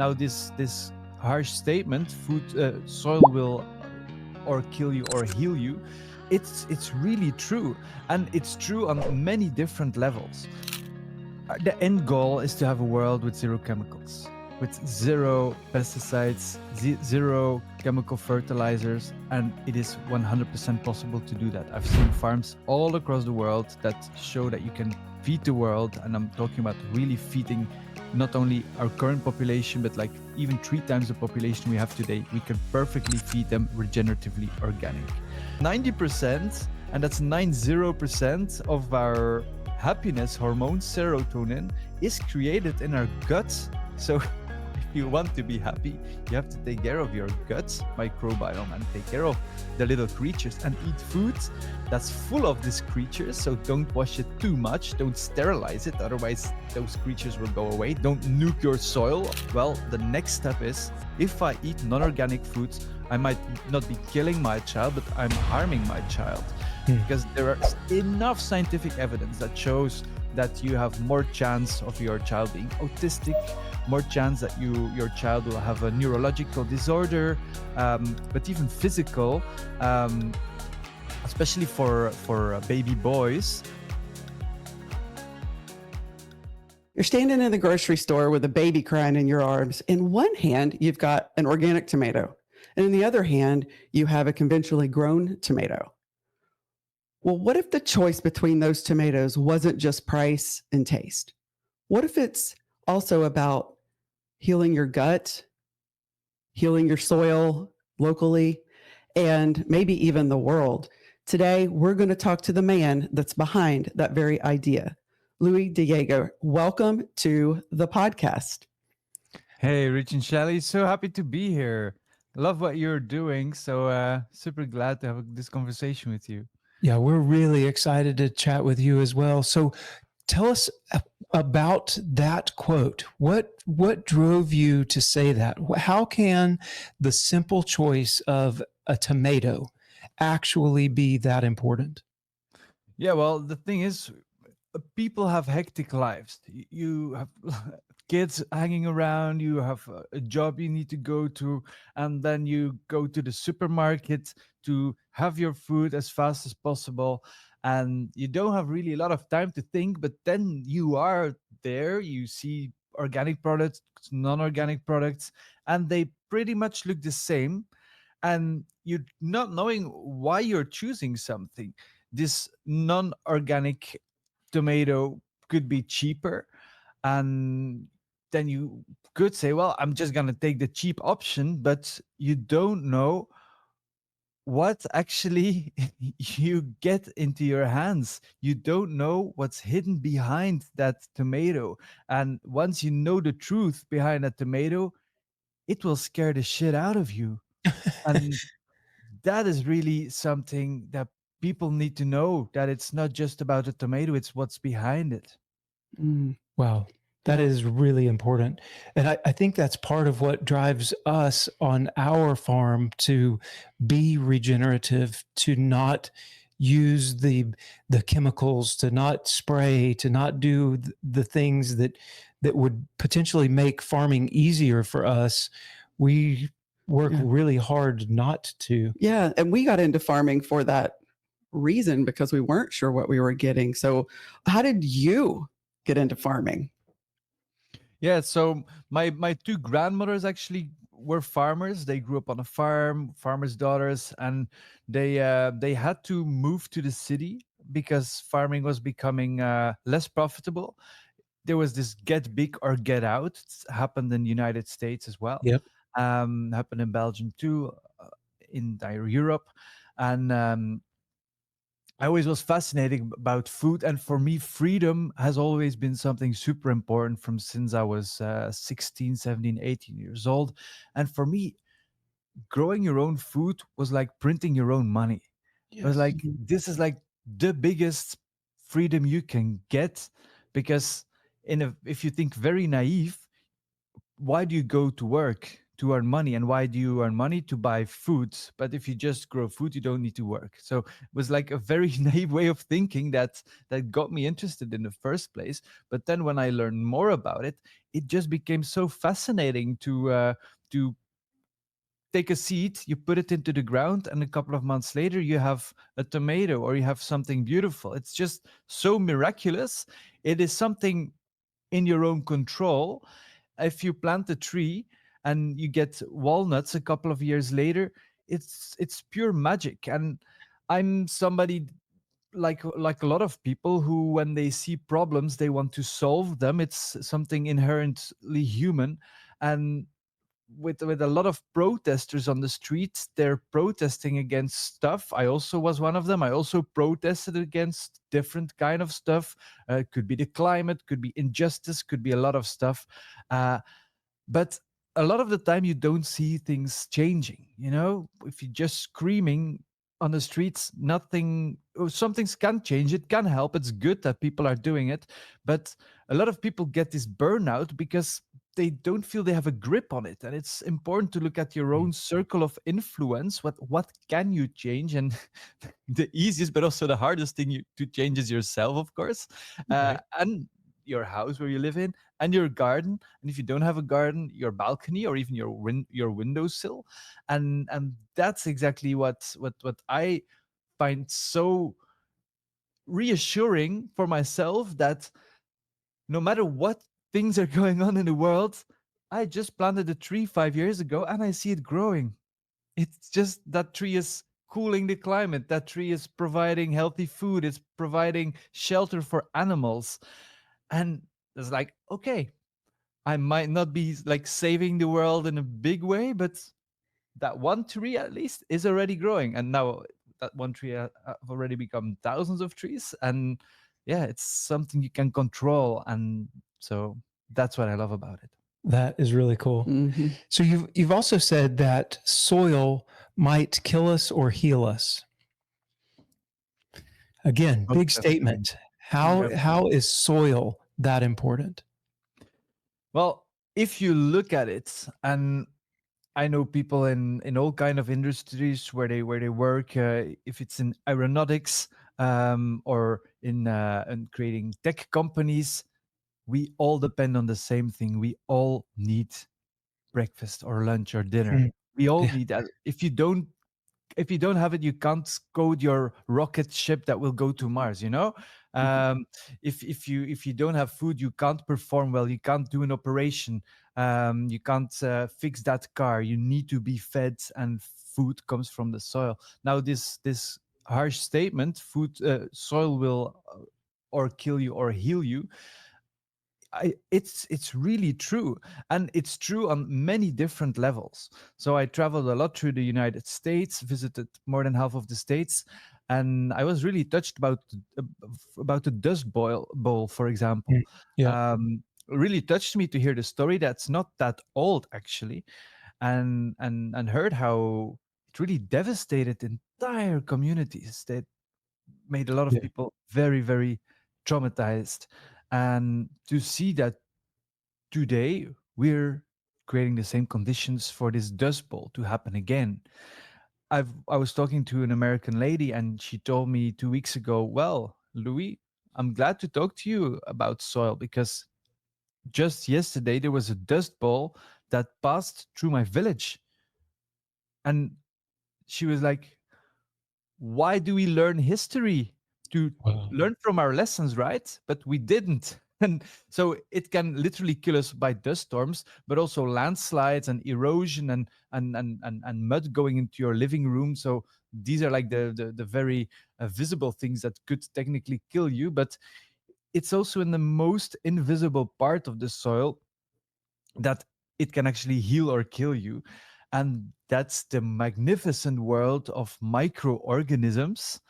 Now, this harsh statement, soil will or kill you or heal you, it's really true, and it's true on many different levels. The end goal is to have a world with zero chemicals, with zero pesticides, zero chemical fertilizers, and it is 100% possible to do that. I've seen farms all across the world that show that you can feed the world, and I'm talking about really feeding not only our current population, but like even 3 times the population we have today. We can perfectly feed them regeneratively organic. 90%, and that's 90% of our happiness hormone, serotonin, is created in our guts. So if you want to be happy, you have to take care of your gut microbiome and take care of the little creatures and eat food that's full of these creatures. So don't wash it too much, don't sterilize it, otherwise those creatures will go away. Don't nuke your soil. Well, the next step is, if I eat non-organic foods, I might not be killing my child, but I'm harming my child. Because there is enough scientific evidence that shows that you have more chance of your child being autistic, more chance that your child will have a neurological disorder, but even physical, especially for baby boys. You're standing in the grocery store with a baby crying in your arms. In one hand, you've got an organic tomato, and in the other hand, you have a conventionally grown tomato. Well, what if the choice between those tomatoes wasn't just price and taste? What if it's also about healing your gut, healing your soil locally, and maybe even the world? Today, we're going to talk to the man that's behind that very idea. Louis De Jaeger, welcome to the podcast. Hey, Rich and Shelly, so happy to be here. Love what you're doing. So super glad to have this conversation with you. Yeah, we're really excited to chat with you as well. So tell us about that quote. What drove you to say that? How can the simple choice of a tomato actually be that important? Yeah, well, the thing is, people have hectic lives. You have kids hanging around, you have a job you need to go to, and then you go to the supermarket to have your food as fast as possible. And you don't have really a lot of time to think, but then you are there, you see organic products, non organic products, and they pretty much look the same. And you're not knowing why you're choosing something. This non organic tomato could be cheaper, and then you could say, well, I'm just going to take the cheap option, but you don't know what actually you get into your hands. You don't know what's hidden behind that tomato, and once you know the truth behind a tomato, it will scare the shit out of you. And that is really something that people need to know, that it's not just about the tomato, it's what's behind it. Wow. That is really important. And I think that's part of what drives us on our farm to be regenerative, to not use the chemicals, to not spray, to not do the things that would potentially make farming easier for us. We work really hard not to. Yeah. And we got into farming for that reason, because we weren't sure what we were getting. So, how did you get into farming? Yeah, so my two grandmothers actually were farmers. They grew up on a farm, farmers' daughters, and they had to move to the city because farming was becoming less profitable. There was this get big or get out. It's happened in the United States as well. Yep. Happened in Belgium too, in entire Europe, and I always was fascinated about food. And for me, freedom has always been something super important from since I was 16, 17, 18 years old. And for me, growing your own food was like printing your own money. It was like, this is like the biggest freedom you can get, because if you think very naive, why do you go to work? to earn money. And why do you earn money? To buy food. But if you just grow food, you don't need to work. So it was like a very naive way of thinking that got me interested in the first place. But then when I learned more about it, it just became so fascinating to take a seed, you put it into the ground, and a couple of months later, you have a tomato or you have something beautiful. It's just so miraculous. It is something in your own control. If you plant a tree and you get walnuts a couple of years later, it's pure magic. And I'm somebody like a lot of people who, when they see problems, they want to solve them. It's something inherently human. And with a lot of protesters on the streets, they're protesting against stuff. I also was one of them. I also protested against different kind of stuff. Could be the climate, could be injustice, could be a lot of stuff. But a lot of the time you don't see things changing. If you're just screaming on the streets, nothing, some things can change. It can help. It's good that people are doing it. But a lot of people get this burnout because they don't feel they have a grip on it. And it's important to look at your own circle of influence. What can you change? And the easiest but also the hardest thing to change is yourself, of course. Right. And your house where you live in, and your garden. And if you don't have a garden, your balcony, or even your windowsill. And that's exactly what I find so reassuring for myself, that no matter what things are going on in the world, I just planted a tree 5 years ago and I see it growing. It's just that tree is cooling the climate. That tree is providing healthy food. It's providing shelter for animals. And it's like, okay, I might not be like saving the world in a big way, but that one tree at least is already growing. And now that one tree have already become thousands of trees. And yeah, it's something you can control. And so that's what I love about it. That is really cool. Mhm. So you've also said that soil might kill us or heal us. Again, Most big definitely. statement. How Yep. how is soil that important? Well, if you look at it, and I know people in all kind of industries where they work. If it's in aeronautics, or in creating tech companies, we all depend on the same thing. We all need breakfast or lunch or dinner. Mm, We all yeah, need that. If you don't have it, you can't code your rocket ship that will go to Mars. Mhm. Um, if you don't have food, you can't perform well. You can't do an operation. You can't fix that car. You need to be fed, and food comes from the soil. Now, this harsh statement, soil will or kill you or heal you. It's really true, and it's true on many different levels. So I traveled a lot through the United States, visited more than half of the states, and I was really touched about the Dust Bowl, for example. mm, yeah, Really touched me to hear the story that's not that old actually, and heard how it really devastated entire communities. That made a lot of yeah. people very, very traumatized. And to see that today we're creating the same conditions for this dust bowl to happen again. I was talking to an American lady, and she told me 2 weeks ago, well, Louis, I'm glad to talk to you about soil, because just yesterday there was a dust bowl that passed through my village. And she was like, why do we learn history? To Wow. learn from our lessons, right? But we didn't. And so it can literally kill us by dust storms, but also landslides and erosion and mud going into your living room. So these are like the very visible things that could technically kill you. But it's also in the most invisible part of the soil that it can actually heal or kill you. And that's the magnificent world of microorganisms,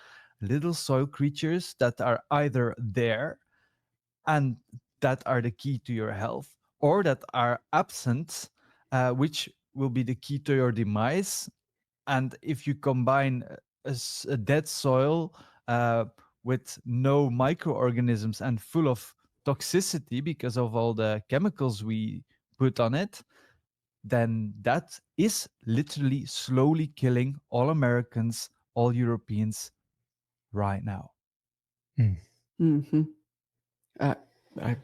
little soil creatures that are either there and that are the key to your health, or that are absent, which will be the key to your demise. And if you combine a dead soil uh, with no microorganisms and full of toxicity because of all the chemicals we put on it, then that is literally slowly killing all Americans, all Europeans right now. Mm. Hmm. Uh, I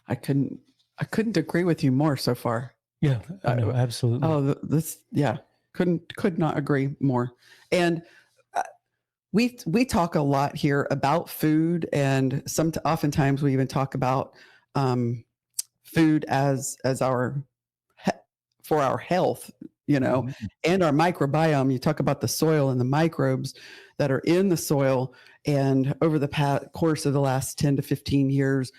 I couldn't agree with you more so far. Yeah, I Uh, know, absolutely. oh, this yeah, could not agree more. And uh, we talk a lot here about food, and oftentimes we even talk about um, food as our for our health, Mhm. and our microbiome. You talk about the soil and the microbes that are in the soil, and over the course of the last 10 to 15 years,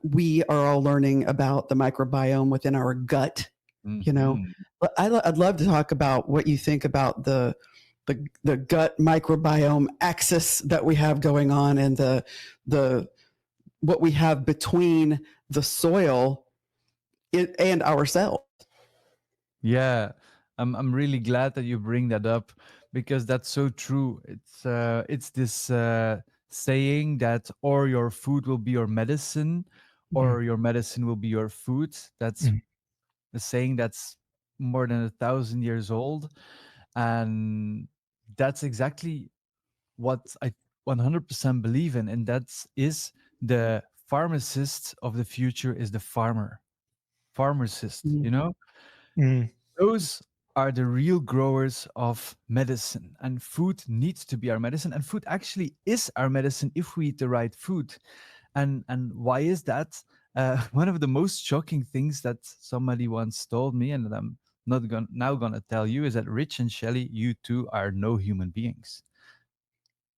we are all learning about the microbiome within our gut. You know, Mhm. but I'd love to talk about what you think about the gut microbiome axis that we have going on, and the what we have between the soil and ourselves. Yeah, I'm really glad that you bring that up because that's so true. It's this saying that or your food will be your medicine, Mm, or your medicine will be your food. That's mm, a saying that's more than 1,000 years old, and that's exactly what I 100% believe in, and that is the pharmacist of the future is the farmer. Pharmacist, Mm. mm, those are the real growers of medicine, and food needs to be our medicine, and food actually is our medicine if we eat the right food. And why is that? One of the most shocking things that somebody once told me, and that I'm not now gonna tell you, is that Rich and Shelley, you two are no human beings,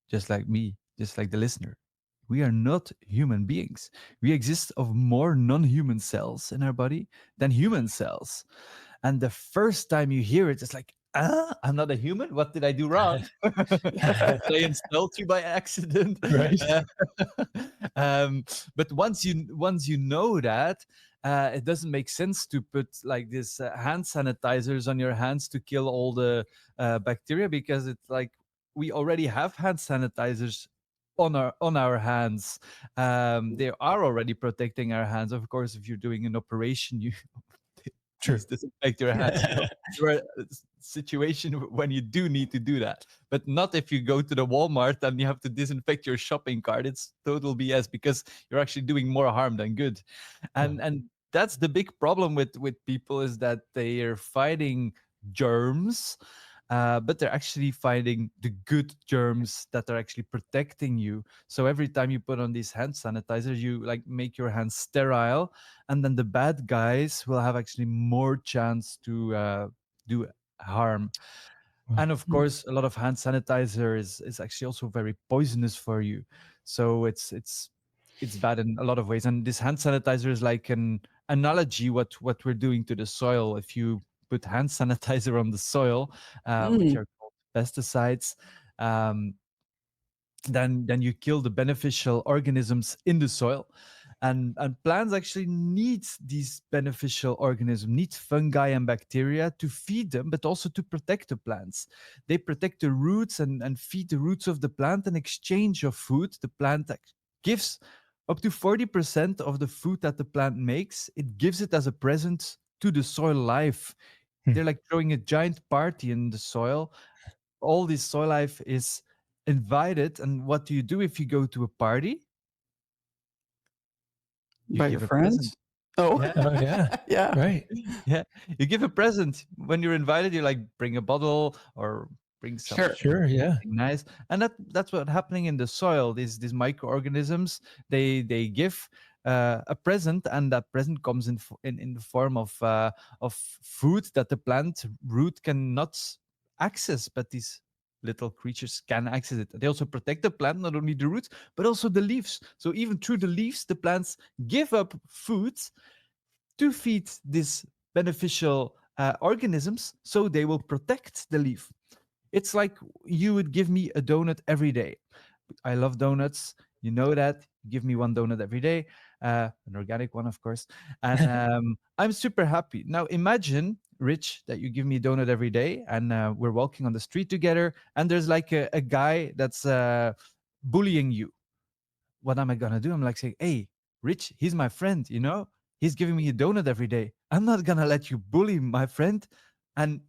just like me, just like the listener. We are not human beings. We exist of more non-human cells in our body than human cells. And the first time you hear it, it's like, I'm not a human. What did I do wrong? Did I insult you by accident? right. Uh, um, but once you know that, it doesn't make sense to put like this hand sanitizers on your hands to kill all the bacteria, because it's like we already have hand sanitizers on our hands. They are already protecting our hands. Of course, if you're doing an operation, you True. please disinfect your hands. You're a situation when you do need to do that, but not if you go to the Walmart and you have to disinfect your shopping cart. It's total BS because you're actually doing more harm than good. Yeah. And that's the big problem with people, is that they are fighting germs, but they're actually fighting the good germs that are actually protecting you. So every time you put on these hand sanitizers, you like make your hands sterile, and then the bad guys will have actually more chance to do harm. Wow. And of course, a lot of hand sanitizer is actually also very poisonous for you. So it's bad in a lot of ways. And this hand sanitizer is like an analogy what we're doing to the soil. If you put hand sanitizer on the soil, which Mm. are called pesticides, um, then you kill the beneficial organisms in the soil. And plants actually need these beneficial organisms, need fungi and bacteria to feed them, but also to protect the plants. They protect the roots and feed the roots of the plant. In exchange of food, the plant gives up to 40% of the food that the plant makes. It gives it as a present to the soil life. Hmm. They're like throwing a giant party in the soil. All this soil life is invited. And what do you do if you go to a party? You By your give a present. friends? Oh, Yeah. Oh, yeah. yeah, Right. Yeah. You give a present. When you're invited, you like bring a bottle or bring sure. Sure. Yeah. something nice. And that's what's happening in the soil. These microorganisms, they give a present, and that present comes in the form of food that the plant root cannot access, but these little creatures can access it. They also protect the plant, not only the roots, but also the leaves. So even through the leaves, the plants give up food to feed these beneficial organisms, so they will protect the leaf. It's like you would give me a donut every day. I love donuts. You know that. Give me one donut every day, an organic one, of course. And I'm super happy. Now, imagine, Rich, that you give me a donut every day, and we're walking on the street together, and there's like a guy that's bullying you. What am I going to do? I'm like saying, hey, Rich, he's my friend, you know? He's giving me a donut every day. I'm not gonna let you bully my friend and,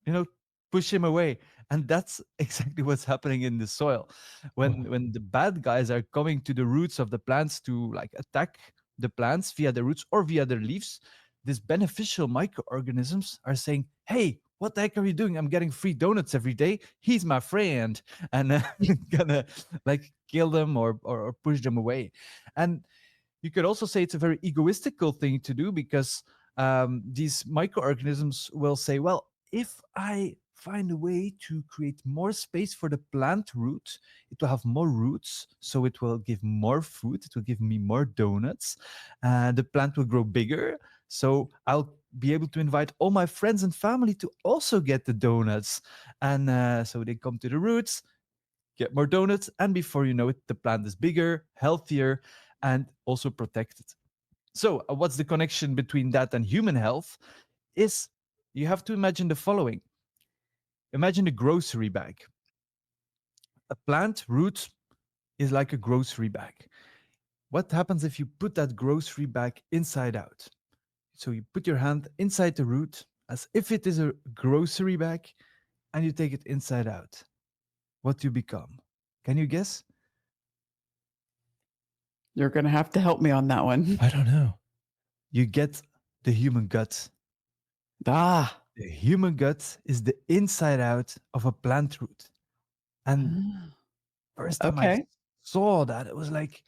you know, push him away. And that's exactly what's happening in the soil. Wow. When the bad guys are coming to the roots of the plants to like attack the plants via the roots or via their leaves, these beneficial microorganisms are saying, "Hey, what the heck are you doing? I'm getting free donuts every day. He's my friend," and gonna like kill them or push them away. And you could also say it's a very egoistical thing to do because these microorganisms will say, well, if I find a way to create more space for the plant root, it will have more roots, so it will give more food, it will give me more donuts, the plant will grow bigger, so I'll be able to invite all my friends and family to also get the donuts. And so they come to the roots, get more donuts, and before you know it, the plant is bigger, healthier, and also protected. So, what's the connection between that and human health? Is you have to imagine the following. Imagine a grocery bag. A plant root is like a grocery bag. What happens if you put that grocery bag inside out? So you put your hand inside the root as if it is a grocery bag and you take it inside out. What do you become? Can you guess? You're going to have to help me on that one. I don't know. You get the human gut. Ah. The human gut is the inside out of a plant root. And first time I Okay. saw that, it was like,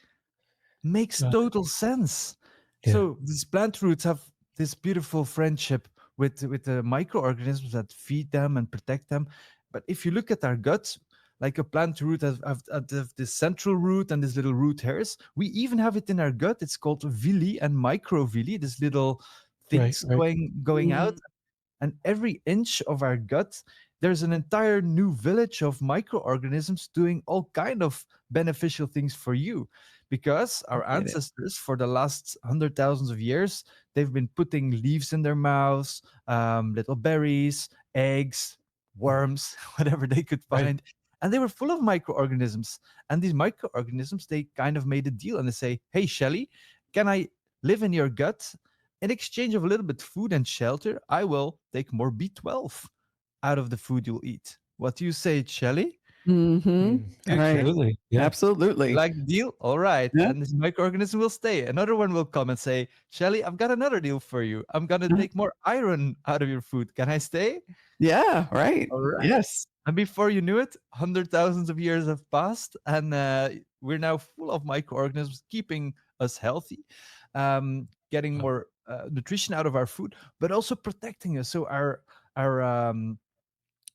makes Got it. total sense. Yeah. So these plant roots have this beautiful friendship with the microorganisms that feed them and protect them. But if you look at our guts, like a plant root have this central root and this little root hairs. We even have it in our gut. It's called villi and microvilli, this little Right. things Right. going out. Mhm. And every inch of our gut, there's an entire new village of microorganisms doing all kind of beneficial things for you, because I our get it. ancestors for the last hundred thousands of years, they've been putting leaves in their mouths, little berries, eggs, worms, whatever they could Right. find, and they were full of microorganisms. And these microorganisms, they kind of made a deal, and they say, "Hey, Shelly, can I live in your gut? In exchange of a little bit food and shelter, I will take more B12 out of the food you'll eat." What do you say, Shelley? Mm-hmm. Right. Absolutely. Yeah. You Absolutely. like the deal? All right. Yeah. And this microorganism will stay. Another one will come and say, Shelley, I've got another deal for you. I'm going to take more iron out of your food. Can I stay? Yeah. Right. All right. Yes. And before you knew it, hundred thousands of years have passed, and we're now full of microorganisms, keeping us healthy, getting Wow. more nutrition out of our food, but also protecting us. So our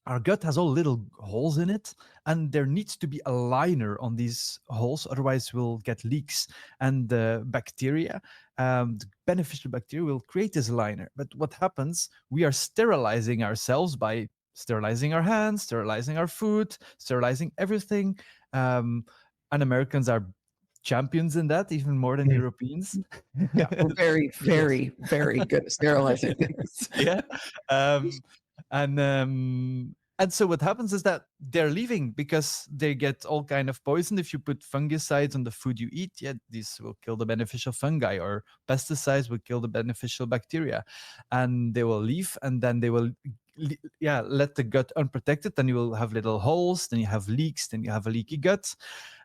our gut has all little holes in it, and there needs to be a liner on these holes, otherwise we'll get leaks. And the bacteria, the beneficial bacteria, will create this liner. But what happens, we are sterilizing ourselves by sterilizing our hands, sterilizing our food, sterilizing everything. And Americans are champions in that, even more than Mm. Europeans. Yeah. We're very, Yes. very, very good at sterilizing things. Yeah. um and so what happens is that they're leaving because they get all kind of poison. If you put fungicides on the food you eat, yeah, these will kill the beneficial fungi, or pesticides will kill the beneficial bacteria, and they will leave. And then they will yeah, let the gut unprotected. Then you will have little holes, then you have leaks, then you have a leaky gut.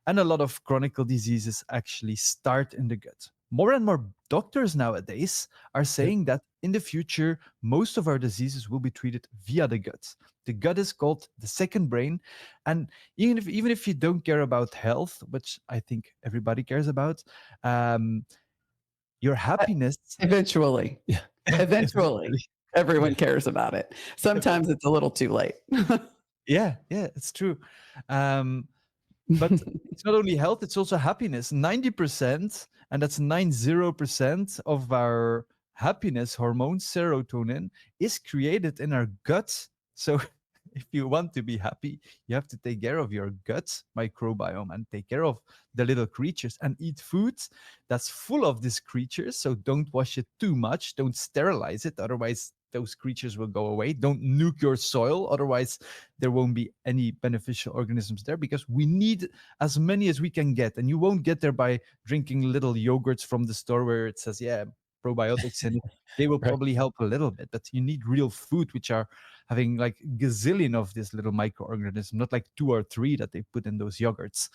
And a lot of chronic diseases actually start in the gut. More and more doctors nowadays are saying that in the future, most of our diseases will be treated via the gut. The gut is called the second brain. And even if you don't care about health, which I think everybody cares about, um, your happiness. Eventually. Yeah. Eventually. Everyone Yeah. cares about it. Sometimes it's a little too late. Yeah, it's true. But it's not only health, it's also happiness. 90%, and that's 90% of our happiness hormone, serotonin, is created in our gut. So if you want to be happy, you have to take care of your gut microbiome and take care of the little creatures and eat foods that's full of these creatures. So don't wash it too much, don't sterilize it, otherwise those creatures will go away. Don't nuke your soil, otherwise there won't be any beneficial organisms there, because we need as many as we can get. And you won't get there by drinking little yogurts from the store where it says, yeah, probiotics in it, they will Right. probably help a little bit. But you need real food, which are having like gazillion of this little microorganism, not like 2 or 3 that they put in those yogurts.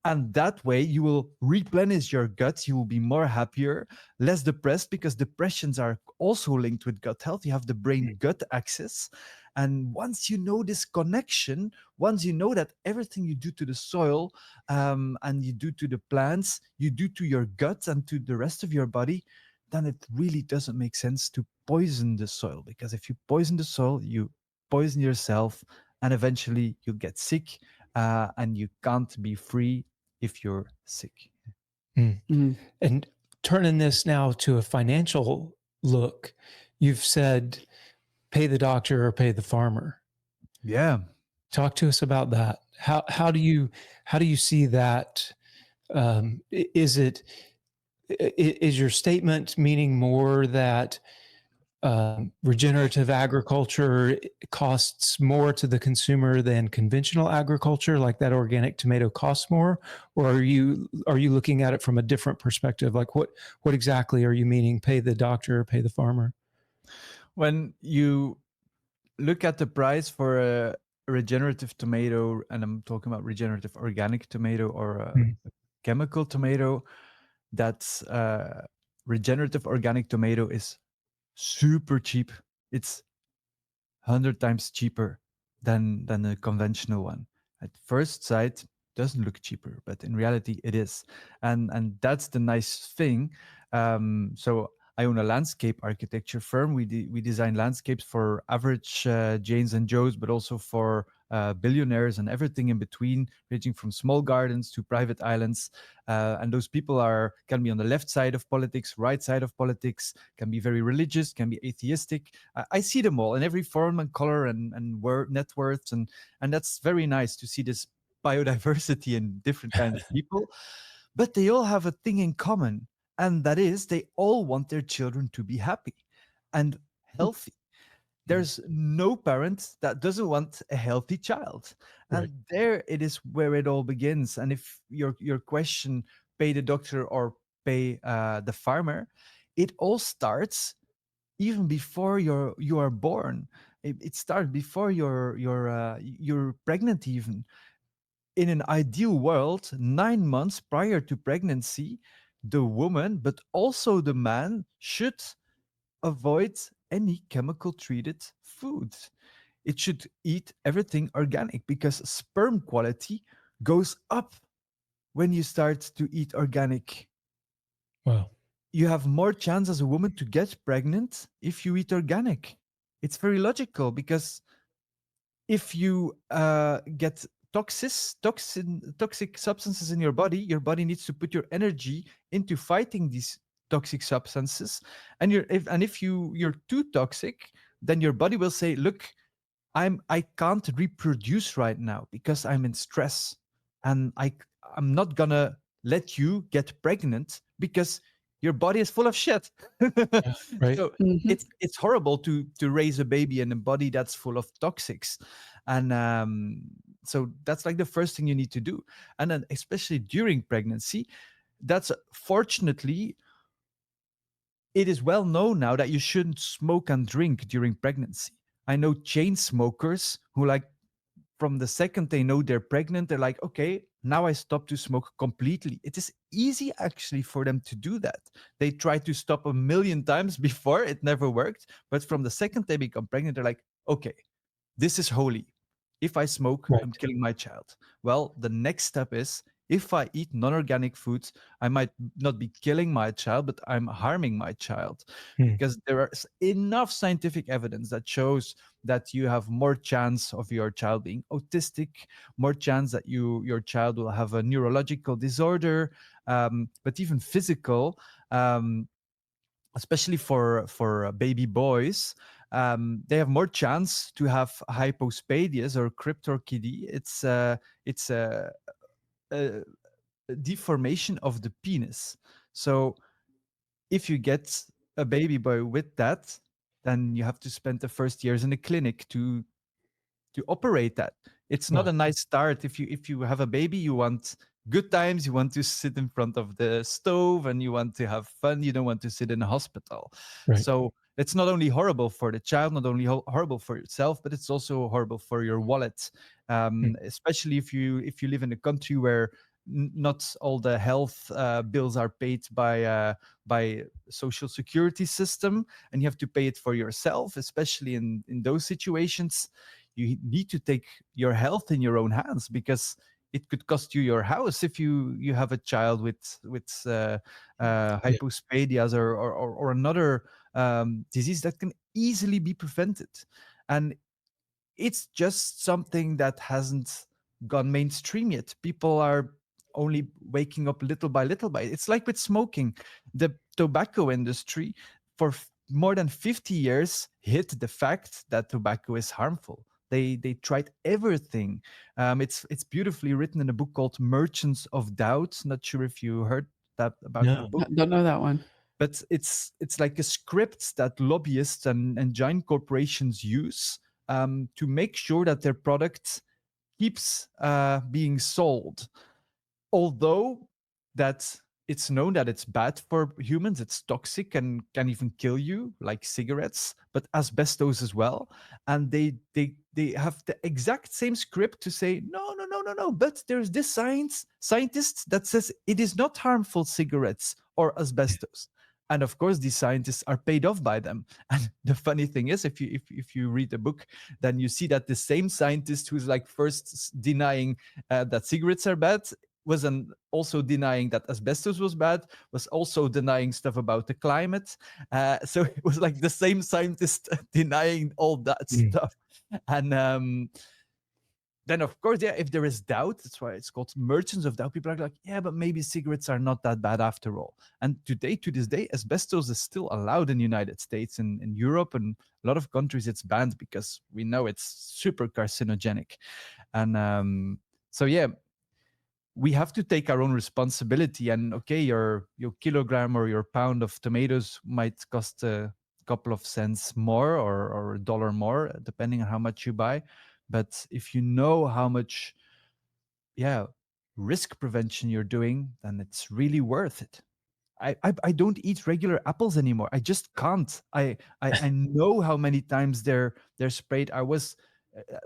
And that way you will replenish your gut. You will be more happier, less depressed, because depressions are also linked with gut health. You have the brain gut axis. And once you know this connection, once you know that everything you do to the soil and you do to the plants, you do to your gut and to the rest of your body, then it really doesn't make sense to poison the soil. Because if you poison the soil, you poison yourself, and eventually you get sick, and you can't be free if you're sick. And turning this now to a financial look, you've said pay the doctor or pay the farmer. Yeah. Talk to us about that. How do you see that? Is your statement meaning more that regenerative agriculture costs more to the consumer than conventional agriculture, like that organic tomato costs more? Or are you looking at it from a different perspective? Like what exactly are you meaning, pay the doctor or pay the farmer? When you look at the price for a regenerative tomato, and I'm talking about regenerative organic tomato or a chemical tomato, that's regenerative organic tomato is super cheap. It's 100 times cheaper than a conventional one. At first sight, doesn't look cheaper, but in reality, it is. And that's the nice thing. So I own a landscape architecture firm. We design landscapes for average Janes and Joes, but also for billionaires and everything in between, ranging from small gardens to private islands. And those people can be on the left side of politics, right side of politics, can be very religious, can be atheistic. I see them all in every form and color and net worths, and that's very nice to see this biodiversity and different kinds of people. But they all have a thing in common, and that is they all want their children to be happy and healthy. There's no parent that doesn't want a healthy child. And Right. there it is where it all begins. And if your question, pay the doctor or pay the farmer, it all starts even before you are born. It starts before you're pregnant even. In an ideal world, 9 months prior to pregnancy, the woman, but also the man, should avoid any chemical treated foods. It should eat everything organic, because sperm quality goes up when you start to eat organic. Wow. You have more chance as a woman to get pregnant if you eat organic. It's very logical, because if you get toxic substances in your body needs to put your energy into fighting these toxic substances. And if you're too toxic, then your body will say, look, I can't reproduce right now because I'm in stress, and I'm not gonna let you get pregnant because your body is full of shit. Right. So it's horrible to raise a baby in a body that's full of toxics. And so that's like the first thing you need to do. And then especially during pregnancy, that's fortunately, it is well known now that you shouldn't smoke and drink during pregnancy. I know chain smokers who, like, from the second they know they're pregnant, they're like, okay, now I stop to smoke completely. It is easy actually for them to do that. They tried to stop a million times before, it never worked. But from the second they become pregnant, they're like, okay, this is holy. If I smoke, Right. I'm killing my child. Well, the next step is, if I eat non-organic foods, I might not be killing my child, but I'm harming my child. Because there is enough scientific evidence that shows that you have more chance of your child being autistic, more chance that your child will have a neurological disorder, but even physical, especially for baby boys. They have more chance to have hypospadias or cryptorchidie. It's a deformation of the penis. So if you get a baby boy with that, then you have to spend the first years in a clinic to operate that. It's not Wow. a nice start. If you have a baby, you want Good times, you want to sit in front of the stove and you want to have fun. You don't want to sit in a hospital. Right. So it's not only horrible for the child, not only horrible for yourself, but it's also horrible for your wallet. Especially if you live in a country where not all the health bills are paid by social security system, and you have to pay it for yourself. Especially in those situations, you need to take your health in your own hands, because it could cost you your house if you have a child with hypospadias or another disease that can easily be prevented. And it's just something that hasn't gone mainstream yet. People are only waking up little by little. It's like with smoking. The tobacco industry for more than 50 years hid the fact that tobacco is harmful. They tried everything. It's beautifully written in a book called Merchants of Doubt. Not sure if you heard about that book. Don't know that one. But it's like a script that lobbyists and giant corporations use to make sure that their product keeps being sold. Although that it's known that it's bad for humans, it's toxic and can even kill you, like cigarettes, but asbestos as well. And they have the exact same script to say, no, but there's this scientist that says it is not harmful, cigarettes or asbestos. And of course, these scientists are paid off by them. And the funny thing is, if you read the book, then you see that the same scientist who's like first denying that cigarettes are bad was also denying that asbestos was bad, was also denying stuff about the climate. So it was like the same scientist denying all that stuff. And then, of course, yeah, if there is doubt, that's why it's called Merchants of Doubt. People are like, yeah, but maybe cigarettes are not that bad after all. And to this day, asbestos is still allowed in the United States and in Europe, and a lot of countries it's banned because we know it's super carcinogenic. And so, yeah, we have to take our own responsibility. And okay, your kilogram or your pound of tomatoes might cost a couple of cents more or $1 more, depending on how much you buy. But if you know how much risk prevention you're doing, then it's really worth it. I don't eat regular apples anymore. I just can't. I know how many times they're sprayed. I was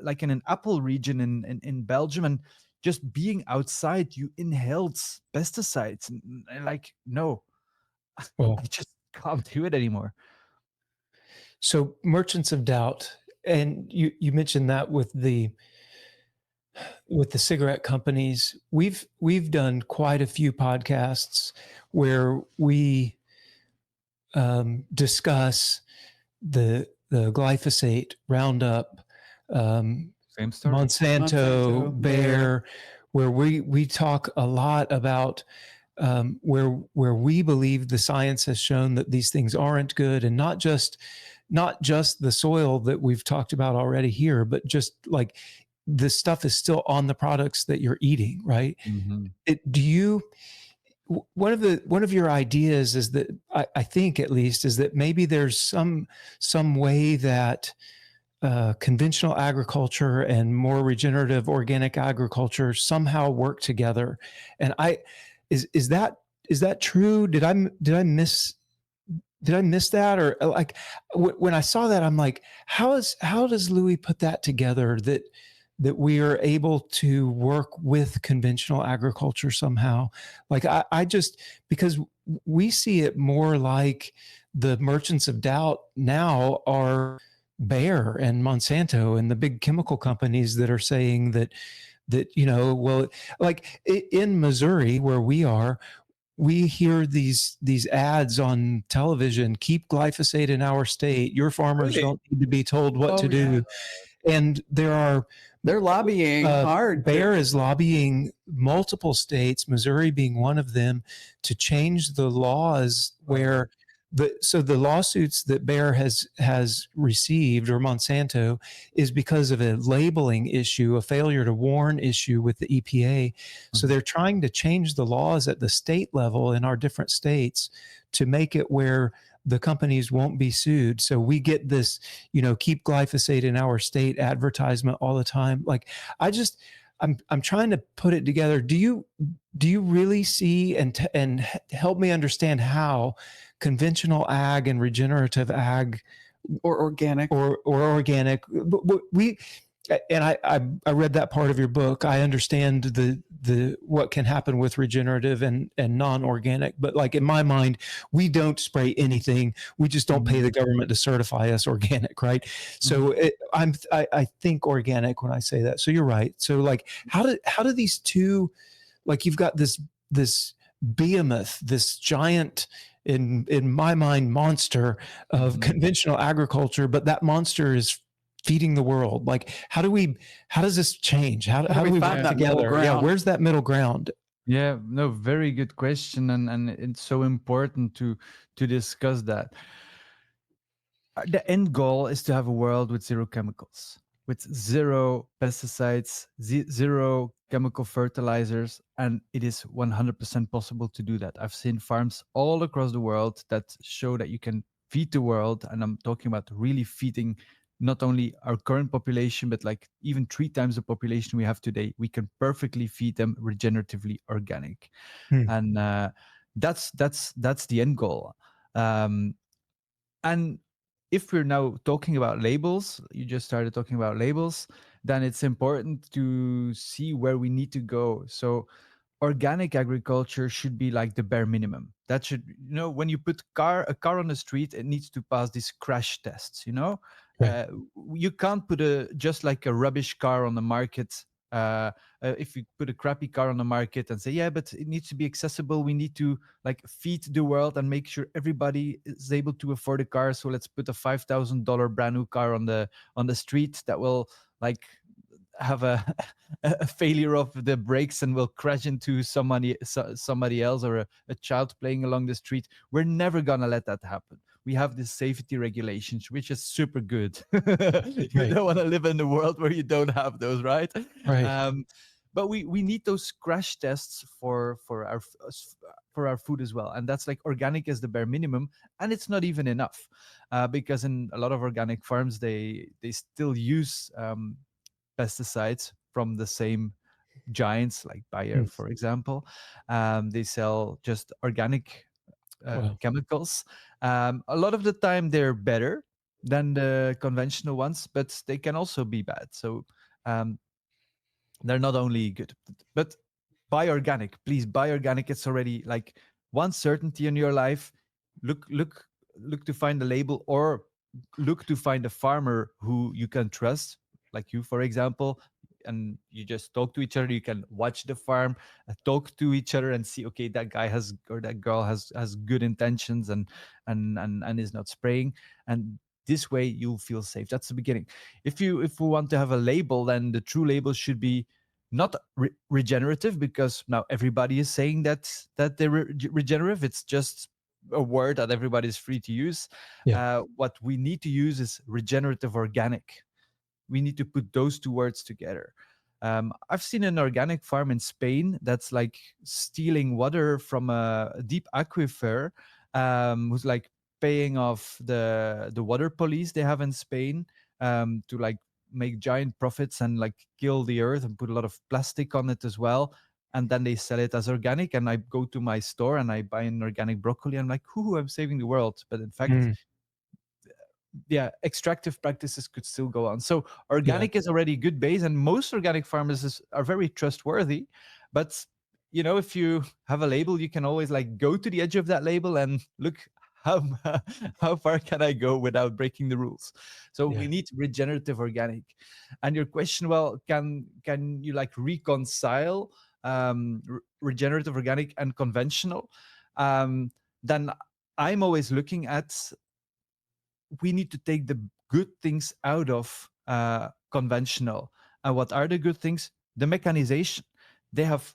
like in an apple region in Belgium, and just being outside, you inhaled pesticides. And like, no, Well, I just can't do it anymore. So Merchants of Doubt, and you mentioned that with the cigarette companies, we've done quite a few podcasts where we discuss the Glyphosate, Roundup, Same story. Monsanto, Bayer, where we talk a lot about where we believe the science has shown that these things aren't good, and not just the soil that we've talked about already here, but just like the stuff is still on the products that you're eating, right? Mm-hmm. One of your ideas is that I think at least is that maybe there's some way that conventional agriculture and more regenerative organic agriculture somehow work together. And is that true? Did I miss that? Or like when I saw that, I'm like, how does Louis put that together, that we are able to work with conventional agriculture somehow? Like I just, because we see it more like the Merchants of Doubt now are Bayer and Monsanto and the big chemical companies that are saying that well, like in Missouri where we are, we hear these ads on television: keep glyphosate in our state. Your farmers don't need to be told what to do. And they're lobbying hard. Bayer is lobbying multiple states, Missouri being one of them, to change the laws where the lawsuits that Bayer has received, or Monsanto, is because of a labeling issue, a failure to warn issue with the EPA. So they're trying to change the laws at the state level in our different states to make it where the companies won't be sued. So we get this, keep glyphosate in our state advertisement all the time. Like I I'm trying to put it together. Do you really see and help me understand how conventional ag and regenerative ag Or organic. or organic we and I read that part of your book. I understand the what can happen with regenerative and non-organic, but like in my mind, we don't spray anything. We just don't pay Mhm. the government to certify us organic, right? So Mhm. I think organic when I say that. So you're right. So like how do these two, like you've got this behemoth, this giant, in my mind, monster of Mhm. conventional agriculture, but that monster is feeding the world. Like how does this change? How do How do we we find work Yeah. that middle together? Yeah, ground? where's that middle ground? Yeah, no, very good question, and it's so important to discuss that. The end goal is to have a world with zero chemicals, with zero pesticides, zero chemical fertilizers, and it is 100% possible to do that. I've seen farms all across the world that show that you can feed the world, and I'm talking about really feeding not only our current population, but like even 3 times the population we have today. We can perfectly feed them regeneratively organic, Hmm. and that's the end goal. Um, and if we're now talking about labels, you just started talking about labels, then it's important to see where we need to go. So organic agriculture should be like the bare minimum. That should, when you put a car on the street, it needs to pass these crash tests. Right. uh, you can't put just like a rubbish car on the market. If you put a crappy car on the market and say, yeah, but it needs to be accessible, we need to like feed the world and make sure everybody is able to afford a car. So let's put a $5,000 brand new car on the street that will like have a failure of the brakes and will crash into somebody else, or a child playing along the street. We're never gonna let that happen. We have the safety regulations, which is super good. You Right. don't want to live in a world where you don't have those, right? Right. um, but we need those crash tests for our food as well, and that's like organic is the bare minimum, and it's not even enough, because in a lot of organic farms they still use pesticides from the same giants like Bayer, Hmm. for example. They sell just organic Well, chemicals. A lot of the time, they're better than the conventional ones, but they can also be bad. So um, they're not only good, but buy organic. Please buy organic. It's already like one certainty in your life. Look to find the label, or look to find a farmer who you can trust, like you, for example, and you just talk to each other. You can watch the farm, talk to each other, and see, okay, that guy has, or that girl has good intentions, and is not spraying. And this way you'll feel safe. That's the beginning. If we want to have a label, then the true label should be not regenerative, because now everybody is saying that they're regenerative. It's just a word that everybody is free to use. yeah. What we need to use is regenerative organic. We need to put those two words together. I've seen an organic farm in Spain that's like stealing water from a deep aquifer, who's like paying off the water police they have in Spain, to like make giant profits and like kill the earth and put a lot of plastic on it as well. And then they sell it as organic. And I go to my store and I buy an organic broccoli. I'm like, "Ooh, I'm saving the world!" But in fact, Hmm. yeah, extractive practices could still go on. So Yeah. organic is already a good base, and most organic farmers are very trustworthy. But if you have a label, you can always like go to the edge of that label and look how how far can I go without breaking the rules. So we Yeah. need regenerative organic. And your question, well, can you like reconcile regenerative organic and conventional? Then I'm always looking at, we need to take the good things out of conventional. And what are the good things? The mechanization. They have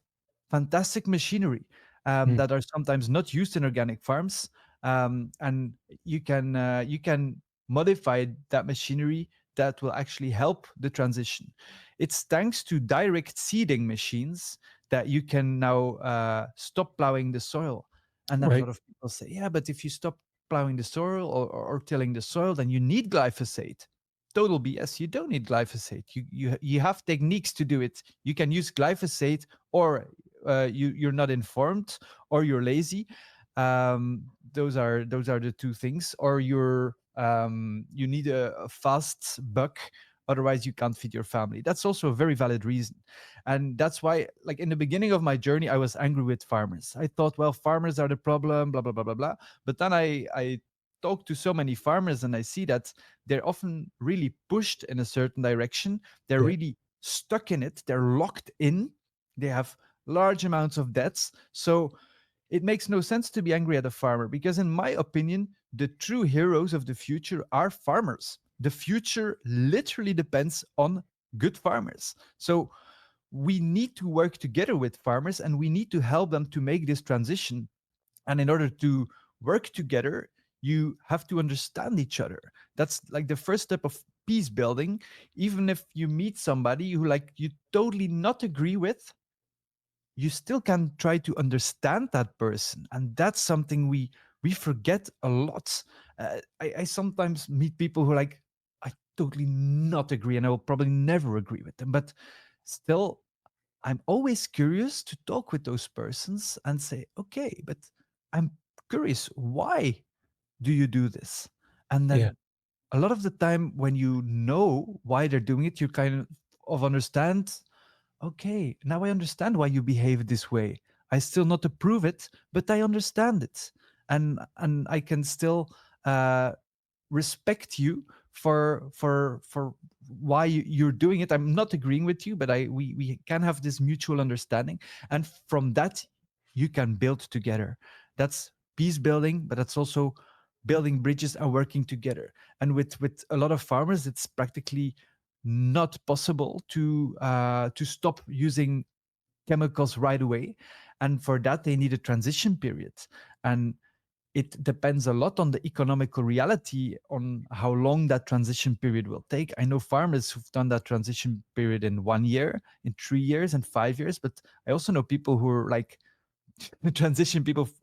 fantastic machinery Hmm. that are sometimes not used in organic farms, and you can modify that machinery that will actually help the transition. It's thanks to direct seeding machines that you can now stop plowing the soil. And then a Right. lot of people say, yeah, but if you stop plowing the soil, or tilling the soil, then you need glyphosate. total BS. You don't need glyphosate. You have techniques to do it. You can use glyphosate, or you're not informed, or you're lazy. Those are the two things. Or you need a fast buck, otherwise you can't feed your family. That's also a very valid reason. And that's why, like, in the beginning of my journey, I was angry with farmers. I thought, well, farmers are the problem, blah blah blah blah blah. But then I talk to so many farmers, and I see that they're often really pushed in a certain direction. They're Yeah. really stuck in it. They're locked in. They have large amounts of debts. So it makes no sense to be angry at a farmer, because, in my opinion, the true heroes of the future are farmers. The future literally depends on good farmers. So we need to work together with farmers, and we need to help them to make this transition. And in order to work together, you have to understand each other. That's like the first step of peace building. Even if you meet somebody who, like, you totally not agree with, you still can try to understand that person. And that's something we forget a lot. I sometimes meet people who are like, I totally not agree, and I will probably never agree with them, but still, I'm always curious to talk with those persons and say, okay, but I'm curious, why do you do this? And Yeah. then a lot of the time, when you know why they're doing it, you kind of understand, okay, now I understand why you behave this way. I still not approve it, but I understand it. And I can still uh, respect you for why you're doing it. I'm not agreeing with you, but we can have this mutual understanding, and from that you can build together. That's peace building, but that's also building bridges and working together. And with a lot of farmers, it's practically not possible to stop using chemicals right away, and for that they need a transition period. And it depends a lot on the economical reality, on how long that transition period will take. I know farmers who've done that transition period in 1 year, in 3 years, and 5 years, but I also know people who are like a transition period for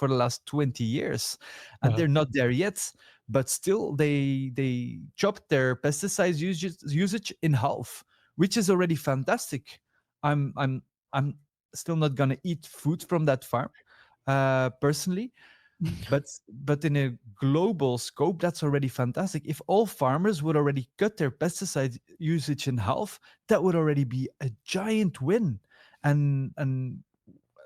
the last 20 years, and Wow. they're not there yet. But still, they chopped their pesticide usage in half, which is already fantastic. I'm still not gonna eat food from that farm, personally, but in a global scope, that's already fantastic. If all farmers would already cut their pesticide usage in half, that would already be a giant win. And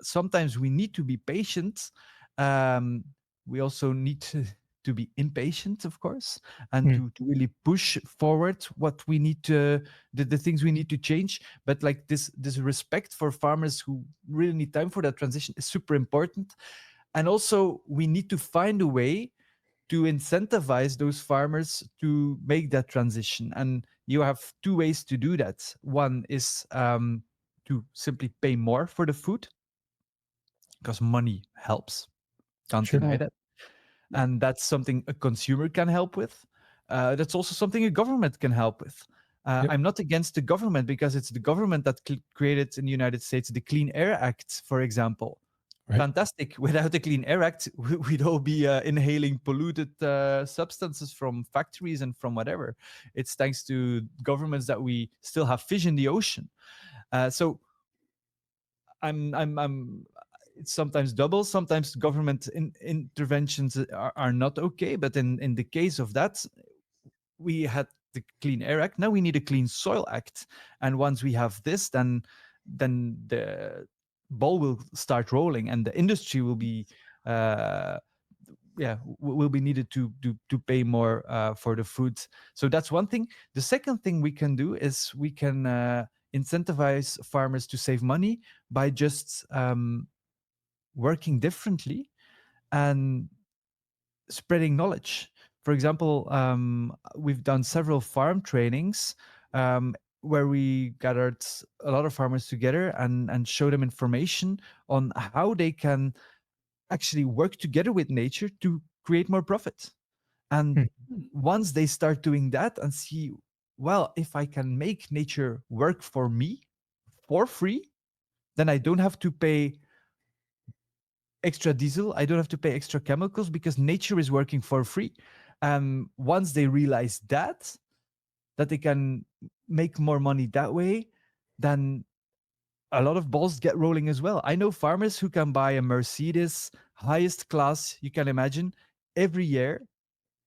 sometimes we need to be patient. Um, we also need to be impatient, of course, and Mm. to really push forward what we need to, the things we need to change. But like this respect for farmers who really need time for that transition is super important. And also, we need to find a way to incentivize those farmers to make that transition. And you have two ways to do that. One is to simply pay more for the food, because money helps. Can't Sure. deny Right. that. Yeah. And that's something a consumer can help with. That's also something a government can help with. Yep. I'm not against the government, because it's the government that created in the United States the Clean Air Act, for example. Right. Fantastic. Without the Clean Air Act, we'd all be inhaling polluted substances from factories and from whatever. It's thanks to governments that we still have fish in the ocean. So I'm it's sometimes double. Sometimes government interventions are not okay. But in the case of that, we had the Clean Air Act. Now we need a Clean Soil Act. And once we have this, then the ball will start rolling, and the industry will be uh, will be needed to pay more for the food. So that's one thing. The second thing we can do is we can incentivize farmers to save money by just working differently and spreading knowledge. For example, we've done several farm trainings where we gathered a lot of farmers together and show them information on how they can actually work together with nature to create more profit. And Mm. once they start doing that and see, well, if I can make nature work for me for free, then I don't have to pay extra diesel. I don't have to pay extra chemicals, because nature is working for free. Once they realize that they can make more money that way, then a lot of balls get rolling as well. I know farmers who can buy a Mercedes, highest class you can imagine, every year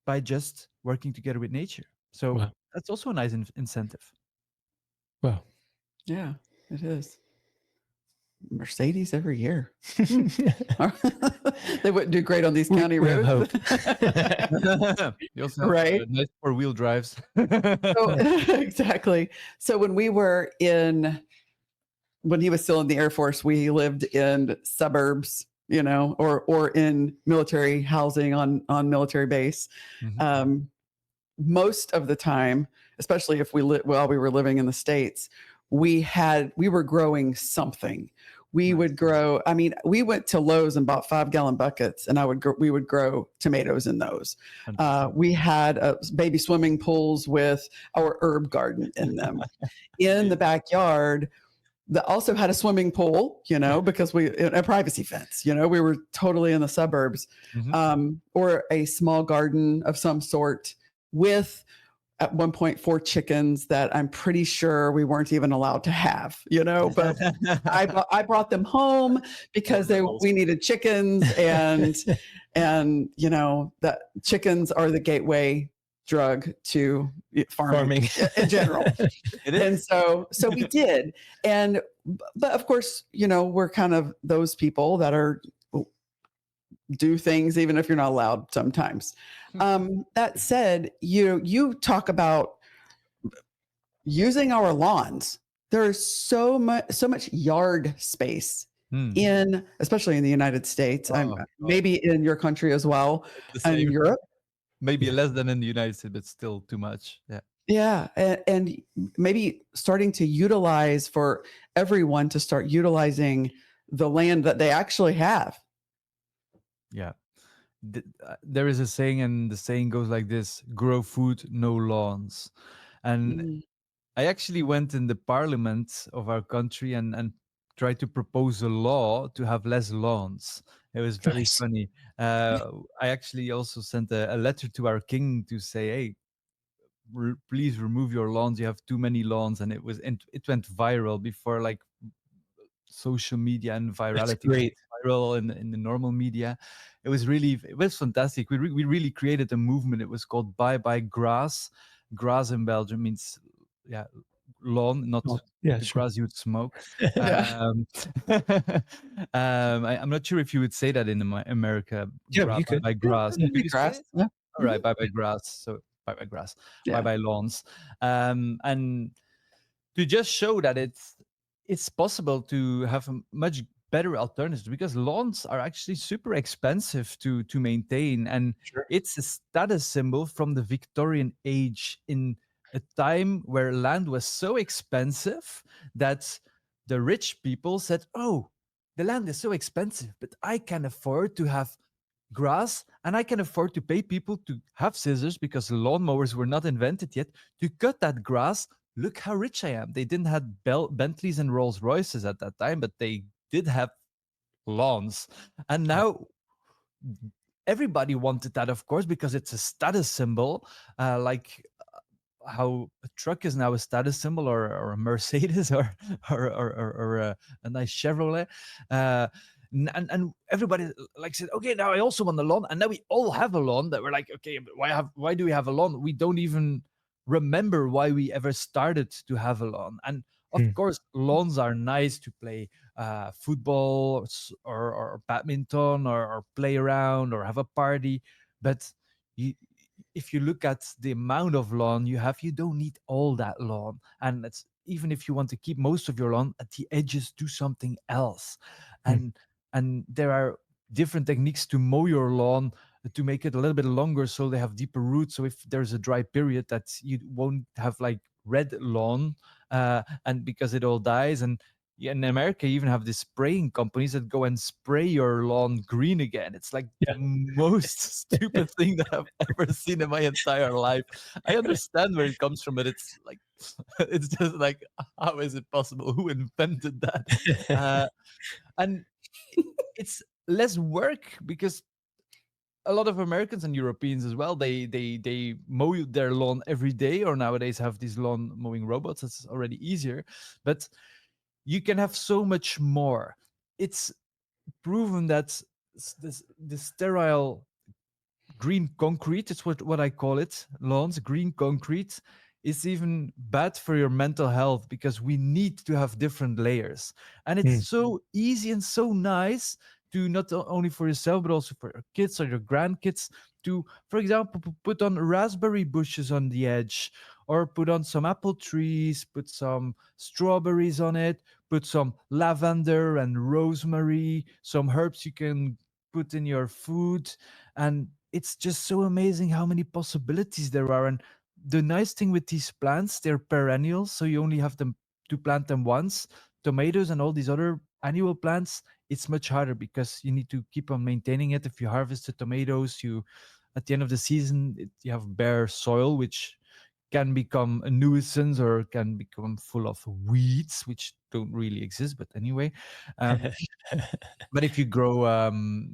by just working together with nature. So Wow. that's also a nice incentive. Wow. Yeah, it is. Mercedes every year. They wouldn't do great on these county We have roads. hope. You also have Right. nice four-wheel drives. So, exactly. So when we were when he was still in the Air Force, we lived in suburbs, or in military housing on military base. Mhm. Most of the time, especially if while we were living in the States, we were growing something. We Nice. would grow. I mean, we went to Lowe's and bought 5-gallon buckets, and we would grow tomatoes in those. Fantastic. We had baby swimming pools with our herb garden in them. In the backyard, that also had a swimming pool, because a privacy fence, we were totally in the suburbs, Mhm. or a small garden of some sort with at one point 4 chickens that I'm pretty sure we weren't even allowed to have, but I brought them home because we needed chickens, and that chickens are the gateway drug to farming in general. And so we did. But of course, we're kind of those people that do things even if you're not allowed sometimes. That said, you talk about using our lawns. There's so much yard space especially in the United States. Oh, Maybe in your country as well, it's the and same. Europe. Maybe less than in the United States, but still too much. Yeah. Yeah, and maybe starting to utilize for everyone to start utilizing the land that they actually have. Yeah. There is a saying, and the saying goes like this: grow food, no lawns. And Mm. I actually went in the parliament of our country and tried to propose a law to have less lawns. It was very Nice. funny. I actually also sent a letter to our king to say, hey, please remove your lawns. You have too many lawns. And it went viral before like social media and That's virality great. viral in the normal media. It was fantastic. We really created a movement. It was called Bye Bye Grass. Grass in Belgium means, yeah, lawn, not Oh, yeah, the sure. grass you would smoke. Yeah. I'm not sure if you would say that in America. Yeah, you Bye could. bye grass. It'd Could be you say grass. it? Yeah. All right, Mhm. bye bye grass. So bye bye grass, bye Yeah. bye lawns, and to just show that it's possible to have a much better alternatives, because lawns are actually super expensive to maintain, and Sure. it's a status symbol from the Victorian age, in a time where land was so expensive that the rich people said, oh, the land is so expensive, but I can afford to have grass, and I can afford to pay people to have scissors, because lawnmowers were not invented yet, to cut that grass. Look how rich I am. They didn't have Bentleys and Rolls Royces at that time, but they did have lawns. And Wow. now everybody wanted that, of course, because it's a status symbol, like how a truck is now a status symbol, or a Mercedes, or a nice Chevrolet. And everybody like said, okay, now I also want a lawn, and now we all have a lawn. That we're like, okay, but why do we have a lawn? We don't even remember why we ever started to have a lawn. And of Hmm. course, lawns are nice to play football, or badminton, or play around, or have a party, but you, if you look at the amount of lawn you have, you don't need all that lawn. And it's, even if you want to keep most of your lawn, at the edges, do something else. Hmm. And there are different techniques to mow your lawn, to make it a little bit longer, so they have deeper roots, so if there's a dry period, that you won't have like red lawn, and because it all dies. And yeah, in America, you even have these spraying companies that go and spray your lawn green again. It's like the Yeah. most stupid thing that I've ever seen in my entire life. I understand where it comes from, but it's like, it's just like, how is it possible? Who invented that? And it's less work, because a lot of Americans and Europeans as well, they mow their lawn every day, or nowadays have these lawn mowing robots. It's already easier, but you can have so much more. It's proven that this sterile green concrete, it's what I call it, lawns, green concrete, is even bad for your mental health, because we need to have different layers. And it's Mm. so easy and so nice to, not only for yourself but also for your kids or your grandkids, to, for example, put on raspberry bushes on the edge, or put on some apple trees, put some strawberries on it, put some lavender and rosemary, some herbs you can put in your food. And it's just so amazing how many possibilities there are. And the nice thing with these plants, they're perennials, so you only have them to plant them once. Tomatoes and all these other annual plants, it's much harder, because you need to keep on maintaining it. If you harvest the tomatoes, you, at the end of the season, you have bare soil, which can become a nuisance or can become full of weeds, which don't really exist. But anyway, um, but if you grow,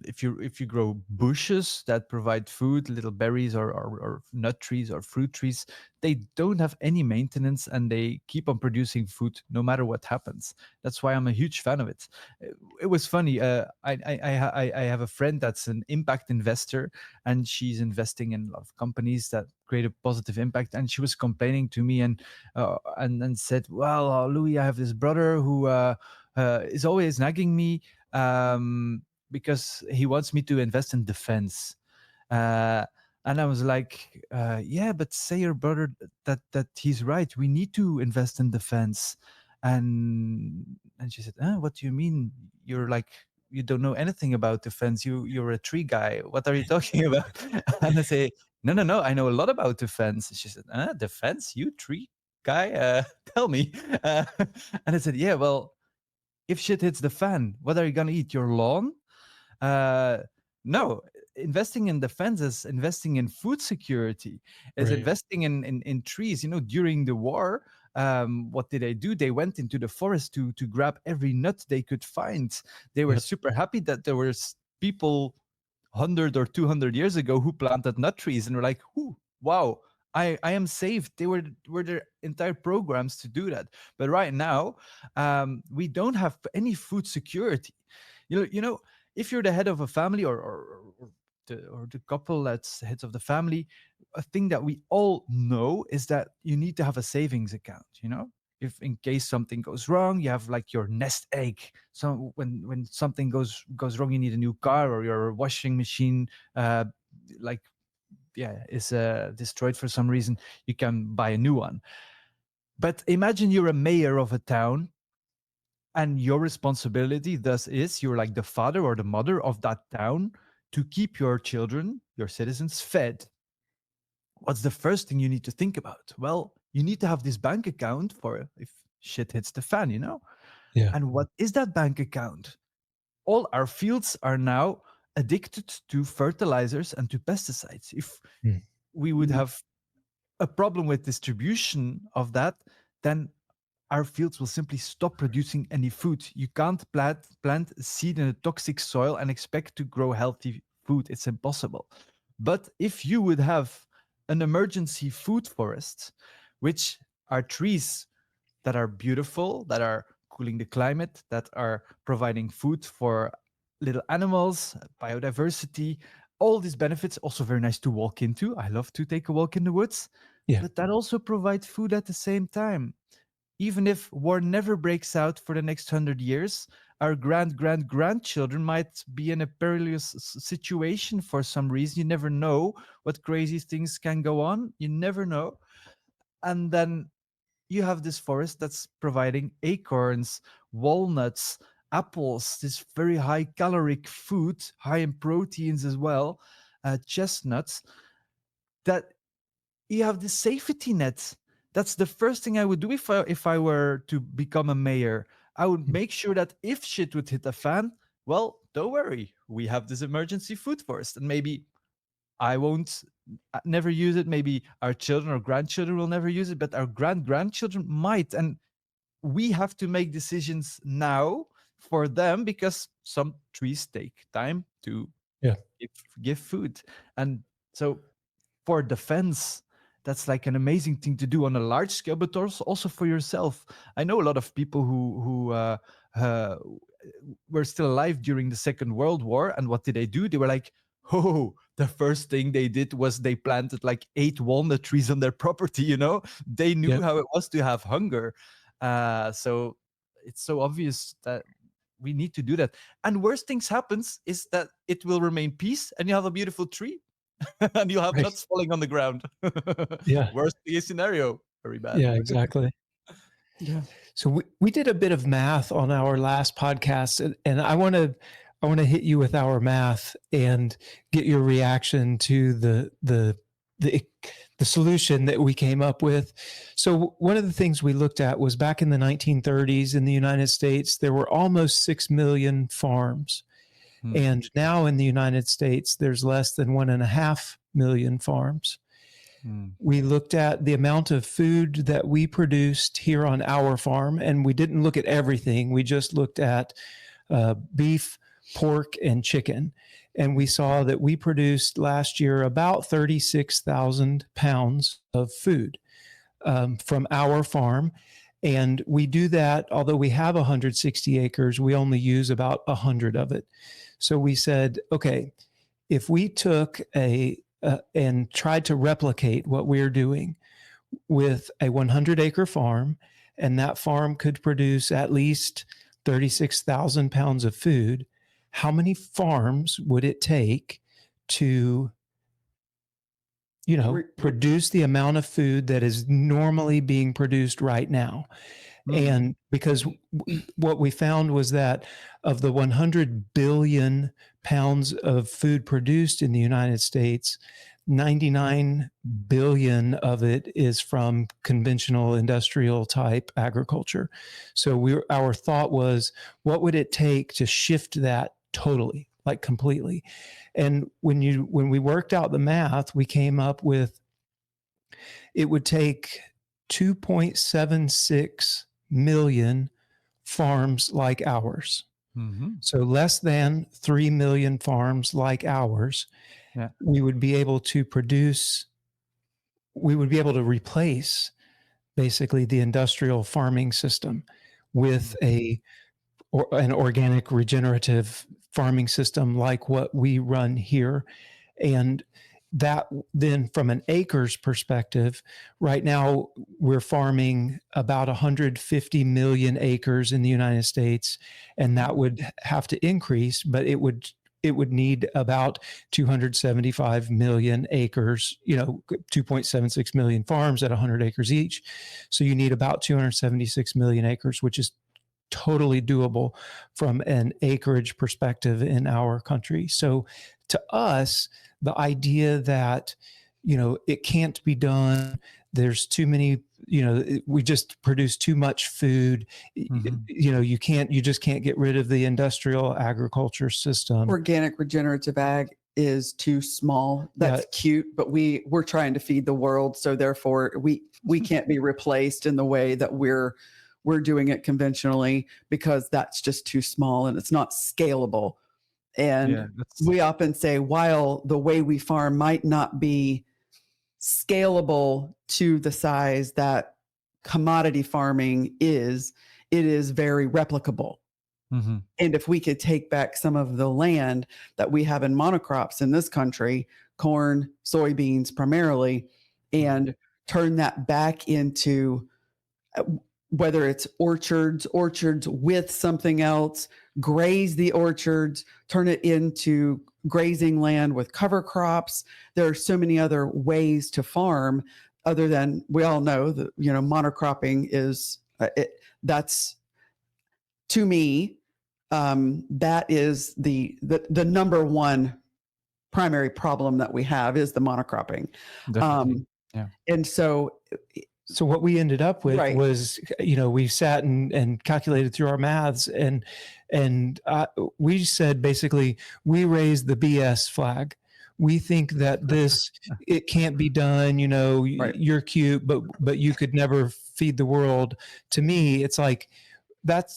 if you grow bushes that provide food, little berries, or nut trees or fruit trees, they don't have any maintenance, and they keep on producing food no matter what happens. That's why I'm a huge fan of it. It was funny. I have a friend that's an impact investor, and she's investing in a lot of companies that create a positive impact. And she was complaining to me, and said, "Well, Louis, I have this brother who is always nagging me, because he wants me to invest in defense." Uh, and I was like, "Yeah, but say your brother that he's right. We need to invest in defense." And she said, "What do you mean? You're like, you don't know anything about defense. You're a tree guy. What are you talking about?" And I say, "No, no, no. I know a lot about defense." She said, "Defense? You tree guy? Tell me." Uh, and I said, "Yeah, well, if shit hits the fan, what are you gonna eat? Your lawn?" Uh, no, investing in defense is investing in food security, is Right. investing in trees. During the war, what did they do? They went into the forest to grab every nut they could find. They were Yep. super happy that there was people 100 or 200 years ago who planted nut trees, and were like, "Ooh, wow, I am saved." They were their entire programs to do that. But right now, we don't have any food security. If you're the head of a family, or the couple that's heads of the family, a thing that we all know is that you need to have a savings account. If in case something goes wrong, you have like your nest egg. So when something goes wrong, you need a new car, or your washing machine, like, yeah, is destroyed for some reason, you can buy a new one. But imagine you're a mayor of a town, and your responsibility thus is, you're like the father or the mother of that town, to keep your children, your citizens, fed. What's the first thing you need to think about? Well, you need to have this bank account for if shit hits the fan. Yeah. And what is that bank account? All our fields are now addicted to fertilizers and to pesticides. If Mm. we would have a problem with distribution of that, then our fields will simply stop producing any food. You can't plant a seed in a toxic soil and expect to grow healthy food. It's impossible. But if you would have an emergency food forest, which are trees that are beautiful, that are cooling the climate, that are providing food for little animals, biodiversity, all these benefits, also very nice to walk into. I love to take a walk in the woods, Yeah. but that also provides food at the same time. Even if war never breaks out for the next 100 years, our grandchildren might be in a perilous situation for some reason. You never know what crazy things can go on. You never know. And then you have this forest that's providing acorns, walnuts, apples, this very high caloric food, high in proteins as well, chestnuts, that you have the safety net. That's the first thing I would do if I were to become a mayor. I would Mm. make sure that if shit would hit the fan, well, don't worry, we have this emergency food forest, and maybe I won't never use it. Maybe our children or grandchildren will never use it, but our grandchildren might. And we have to make decisions now for them, because some trees take time to Yeah. give food. And so for defense, that's like an amazing thing to do on a large scale, but also for yourself. I know a lot of people who uh, were still alive during the Second World War, and what did they do? They were like, oh, the first thing they did was they planted like 8 walnut trees on their property. They knew Yeah. how it was to have hunger. So it's so obvious that we need to do that. And worst things happens is that it will remain peace, and you have a beautiful tree, and you'll have Right. nuts falling on the ground. Yeah. Worst case scenario, very bad. Yeah, exactly. Yeah. So we did a bit of math on our last podcast, and I want to hit you with our math and get your reaction to the solution that we came up with. So one of the things we looked at was back in the 1930s in the United States, there were almost 6 million farms. And now in the United States, there's less than 1.5 million farms. We looked at the amount of food that we produced here on our farm, and we didn't look at everything. We just looked at beef, pork, and chicken. And we saw that we produced last year about 36,000 pounds of food from our farm. And we do that, although we have 160 acres, we only use about 100 of it. So we said, okay, if we took and tried to replicate what we're doing with a 100-acre farm, and that farm could produce at least 36,000 pounds of food, how many farms would it take to produce the amount of food that is normally being produced right now? And because what we found was that of the 100 billion pounds of food produced in the United States, 99 billion of it is from conventional industrial type agriculture. So our thought was, what would it take to shift that totally, like completely? And when we worked out the math, we came up with it would take 2.76 million farms like ours. So less than 3 million farms like ours, we would be able to replace basically the industrial farming system with an organic regenerative farming system like what we run here. And that then from an acres perspective, right now we're farming about 150 million acres in the United States, and that would have to increase, but it would need about 275 million acres, 2.76 million farms at 100 acres each. So you need about 276 million acres, which is totally doable from an acreage perspective in our country. So to us, the idea that, it can't be done, there's too many, we just produce too much food, you just can't get rid of the industrial agriculture system. Organic regenerative ag is too small. That's cute, but we're trying to feed the world. So therefore we can't be replaced in the way that we're doing it conventionally, because that's just too small and it's not scalable. And we often say, while the way we farm might not be scalable to the size that commodity farming is, it is very replicable. And if we could take back some of the land that we have in monocrops in this country, corn, soybeans primarily, and turn that back into whether it's orchards with something else, graze the orchards, turn it into grazing land with cover crops. There are so many other ways to farm other than, we all know that, monocropping is, that's, to me, that is the number one primary problem that we have is the monocropping. And so what we ended up with was, we sat and calculated through our maths, and we said, basically, we raised the BS flag. We think that it can't be done. You're cute, but you could never feed the world. To me, it's like,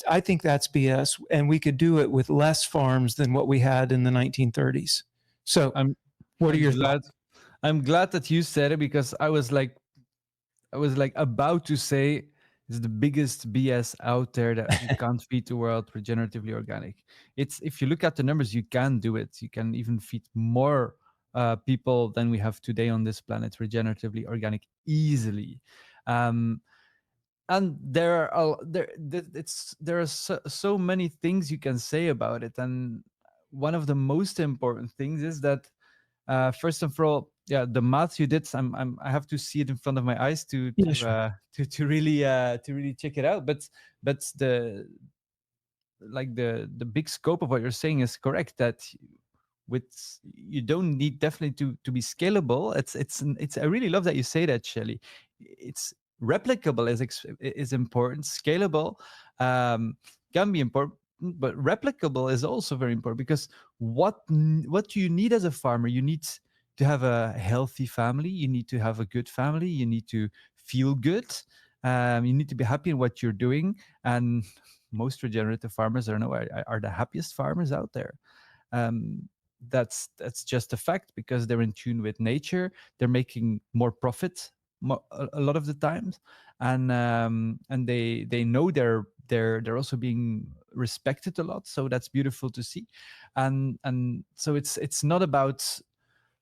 I think that's BS, and we could do it with less farms than what we had in the 1930s. So, I'm what are I'm your glad thoughts? I'm glad that you said it, because I was like about to say it's the biggest BS out there that you can't feed the world regeneratively organic. It's, if you look at the numbers, you can do it. You can even feed more people than we have today on this planet regeneratively organic easily. Um, and there are so many things you can say about it, and one of the most important things is that, first and for all, yeah, the math you did, I have to see it in front of my eyes to Yeah, sure. to really check it out. But the like the big scope of what you're saying is correct, that with, you don't need definitely to be scalable. It's I really love that you say that, Shelly. It's replicable is important. Scalable um, can be important, but replicable is also very important, because what do you need as a farmer? You need to have a healthy family. You need to have a good family. You need to feel good. You need to be happy in what you're doing. And most regenerative farmers, I don't know, are the happiest farmers out there. um, that's just a fact, because they're in tune with nature. They're making more profit a lot of the times, and they know they're also being respected a lot. So that's beautiful to see. And so it's not about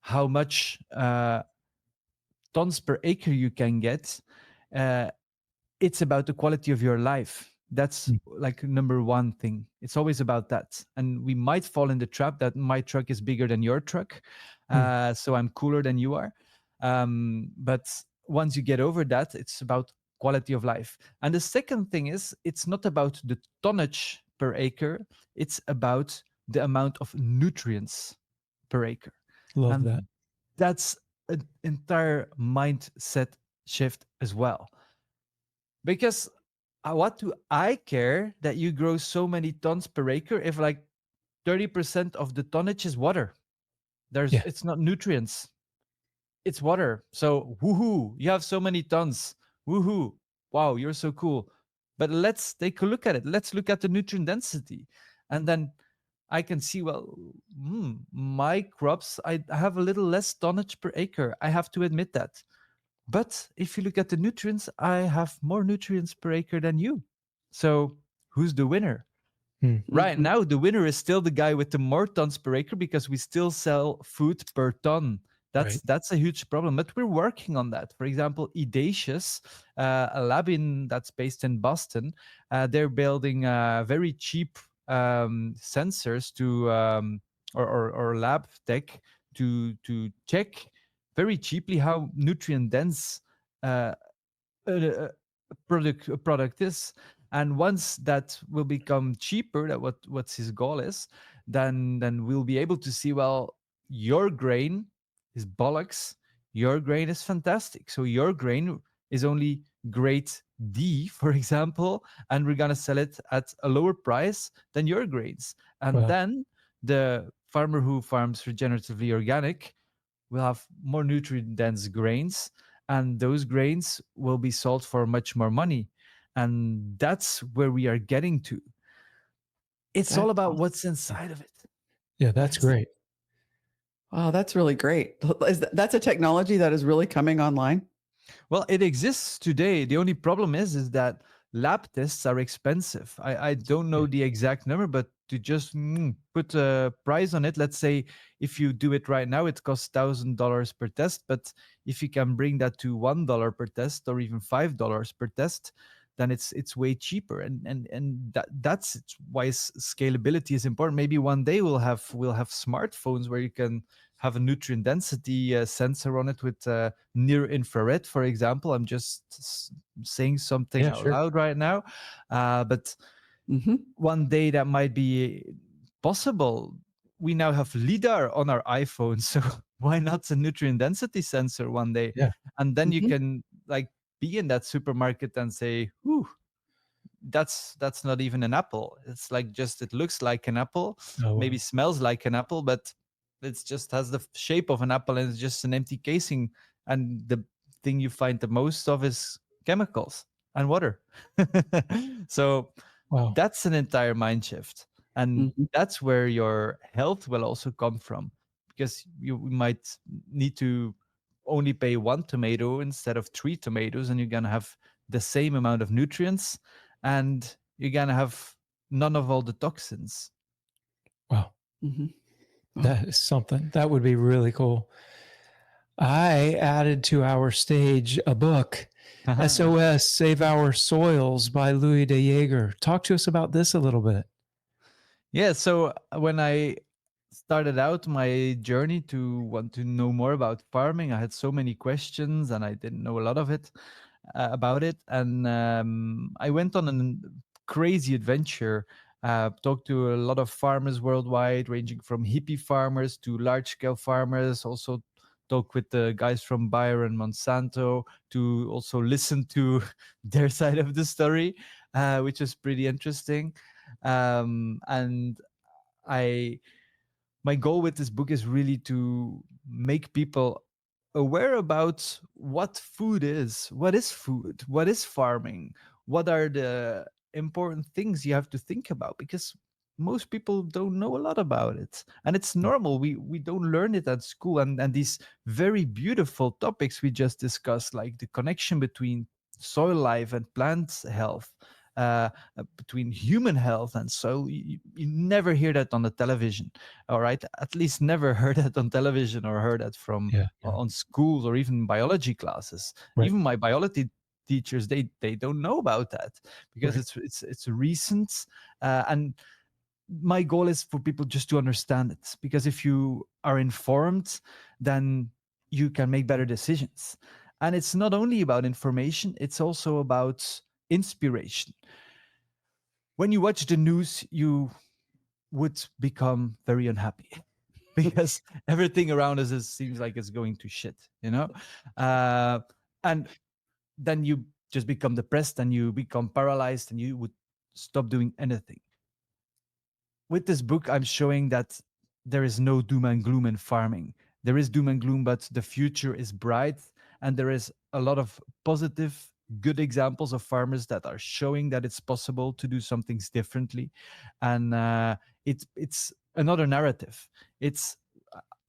how much tons per acre you can get. Uh, it's about the quality of your life. That's Mm, like number one thing. It's always about that. And we might fall in the trap that my truck is bigger than your truck, mm, so I'm cooler than you are. But once you get over that, it's about quality of life. And the second thing is, it's not about the tonnage per acre, it's about the amount of nutrients per acre. love that. And that's an entire mindset shift as well, because what do I care that you grow so many tons per acre if like 30% of the tonnage is water? Yeah. It's not nutrients, it's water. So woohoo, you have so many tons. Woohoo. Wow, you're so cool. But let's take a look at it. Let's look at the nutrient density. And then I can see, well, my crops, I have a little less tonnage per acre. I have to admit that. But if you look at the nutrients, I have more nutrients per acre than you. So who's the winner? Mm, Right Mhm. now, the winner is still the guy with the more tons per acre, because we still sell food per ton. right. That's a huge problem, but we're working on that. For example, Edacious, a lab that's based in Boston, they're building very cheap sensors or lab tech to check very cheaply how nutrient dense uh, a product is. And once that will become cheaper, that what's his goal is, then we'll be able to see, well, your grain is bollocks, your grain is fantastic, so your grain is only grade D, for example, and we're going to sell it at a lower price than your grains. And Well, then the farmer who farms regeneratively organic will have more nutrient dense grains, and those grains will be sold for much more money. And that's where we are getting to. It's all That's about what's awesome. inside of it. yeah, that's That's great. Wow, that's really great. That's a technology that is really coming online? Well, it exists today. The only problem is that lab tests are expensive. I don't Yeah, know the exact number, but to just put a price on it, let's say if you do it right now, it costs $1,000 per test. But if you can bring that to $1 per test, or even $5 per test, then it's way cheaper. And that's why scalability is important. Maybe one day we'll have smartphones where you can have a nutrient density sensor on it with near infrared, for example. I'm just saying something yeah, out sure. loud right now, but Mhm. one day that might be possible. We now have lidar on our iPhone, so why not a nutrient density sensor one day? Yeah. And then you Mhm. can like be in that supermarket and say, "Whew, that's not even an apple. It's like, just it looks like an apple, Oh, maybe wow. smells like an apple, but it's just has the shape of an apple, and it's just an empty casing. And the thing you find the most of is chemicals and water." So Wow. that's an entire mind shift, and Mhm. that's where your health will also come from, because you might need to only pay one tomato instead of three tomatoes, and you're gonna have the same amount of nutrients, and you're gonna have none of all the toxins. Wow. Mm-hmm. That is something. That would be really cool. I added to our stage a book, SOS Save Our Soils by Louis De Jaeger. Talk to us about this a little bit. Yeah, so when I started out my journey to want to know more about farming, I had so many questions and I didn't know a lot of it about it. And I went on a crazy adventure, talked to a lot of farmers worldwide, ranging from hippie farmers to large scale farmers, also talk with the guys from Bayer and Monsanto to also listen to their side of the story, which is pretty interesting. And I my goal with this book is really to make people aware about what food is, what is farming, what are the important things you have to think about, because most people don't know a lot about it, and it's normal. We don't learn it at school, and these very beautiful topics we just discussed, like the connection between soil life and plant health, between human health and soil, you never hear that on the television. All right, at least never heard that on television or heard that from Yeah. on schools or even biology classes. Right. Even my biology teachers, they don't know about that, because Right. it's recent. And my goal is for people just to understand it, because if you are informed, then you can make better decisions. And it's not only about information, it's also about inspiration. When you watch the news, you would become very unhappy because everything around us seems like it's going to shit, you know? Uh, and then you just become depressed and you become paralyzed and you would stop doing anything. With this book, I'm showing that there is no doom and gloom in farming. There is doom and gloom, but the future is bright, and there is a lot of positive, good examples of farmers that are showing that it's possible to do some things differently, and it's another narrative. It's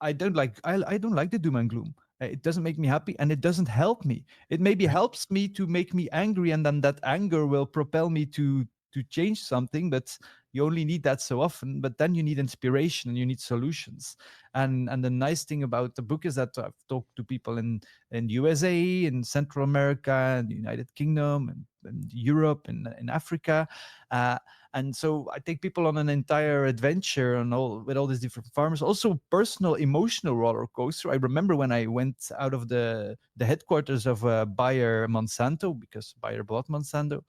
I don't like the doom and gloom. It doesn't make me happy, and it doesn't help me. It maybe Right. helps me to make me angry, and then that anger will propel me to change something. But you only need that so often. But then you need inspiration and you need solutions. And the nice thing about the book is that I've talked to people in USA, in Central America, and the United Kingdom, and Europe, and in Africa. Uh, and so I take people on an entire adventure and all with all these different farmers, also personal emotional roller coaster. I remember when I went out of the headquarters of Bayer Monsanto, because Bayer bought Monsanto.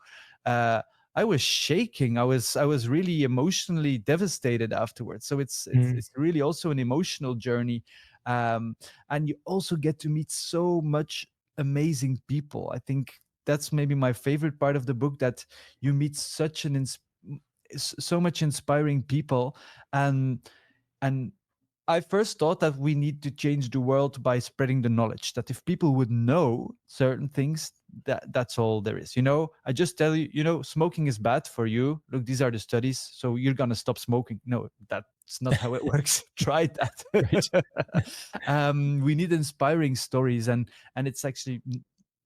uh, I was shaking. I was really emotionally devastated afterwards. So Mm. it's really also an emotional journey. um, and you also get to meet so much amazing people. I think that's maybe my favorite part of the book, that you meet such so much inspiring people. And and I first thought that we need to change the world by spreading the knowledge, that if people would know certain things, that's all there is. I just tell you, smoking is bad for you. Look, these are the studies, so you're going to stop smoking. No, that's not how it works. Try Right. that. We need inspiring stories, and it's actually,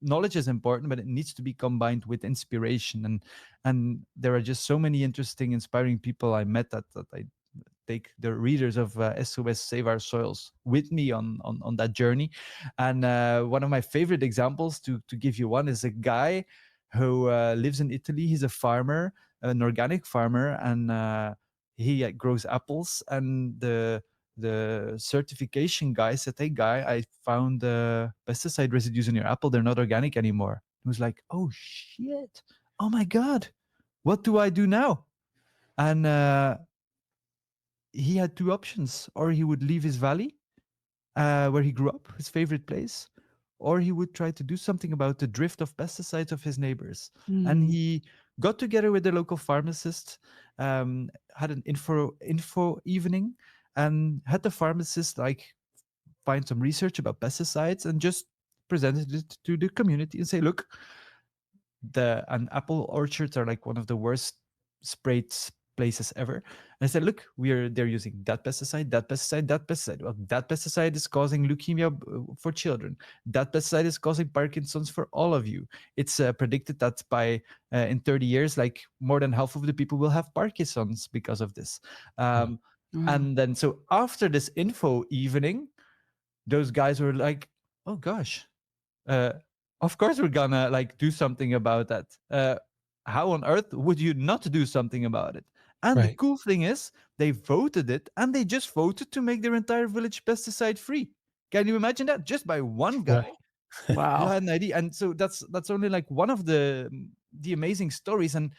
knowledge is important, but it needs to be combined with inspiration. And there are just so many interesting, inspiring people I met that I take the readers of SOS Save Our Soils with me on that journey. And one of my favorite examples, to give you one, is a guy who lives in Italy. He's a farmer, an organic farmer, and he grows apples. And the certification guy said, "Hey, guy, I found pesticide residues in your apple. They're not organic anymore." He was like, "Oh shit! Oh my god! What do I do now?" And he had two options: or he would leave his valley, where he grew up, his favorite place, or he would try to do something about the drift of pesticides of his neighbors. And Mm. he got together with the local pharmacist, had an info evening, and had the pharmacist like find some research about pesticides and just presented it to the community and say, "Look, the and apple orchards are like one of the worst sprayed places ever. And I said, look, they're using that pesticide, that pesticide, that pesticide. Well, that pesticide is causing leukemia for children. That pesticide is causing Parkinson's for all of you. It's predicted that by in 30 years, like more than half of the people will have Parkinson's because of this. Wow. And then so after this info evening, those guys were like, oh gosh, of course we're gonna like do something about that. How on earth would you not do something about it? And the Right. cool thing is they voted it, and they just voted to make their entire village pesticide free. Can you imagine that? Just by one guy who Wow. had an idea. And so that's only like one of the amazing stories. And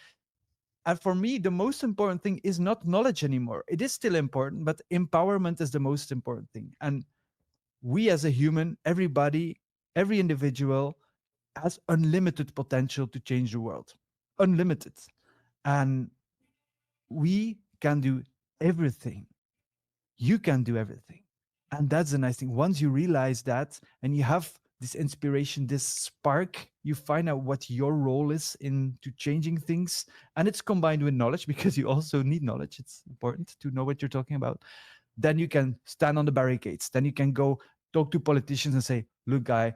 for me, the most important thing is not knowledge anymore. It is still important, but empowerment is the most important thing. And we as a human, everybody, every individual has unlimited potential to change the world. Unlimited. And we can do everything. You can do everything. And that's the nice thing. Once you realize that and you have this inspiration, this spark, you find out what your role is into changing things. And it's combined with knowledge, because you also need knowledge. It's important to know what you're talking about. Then you can stand on the barricades. Then you can go talk to politicians and say, look, guy,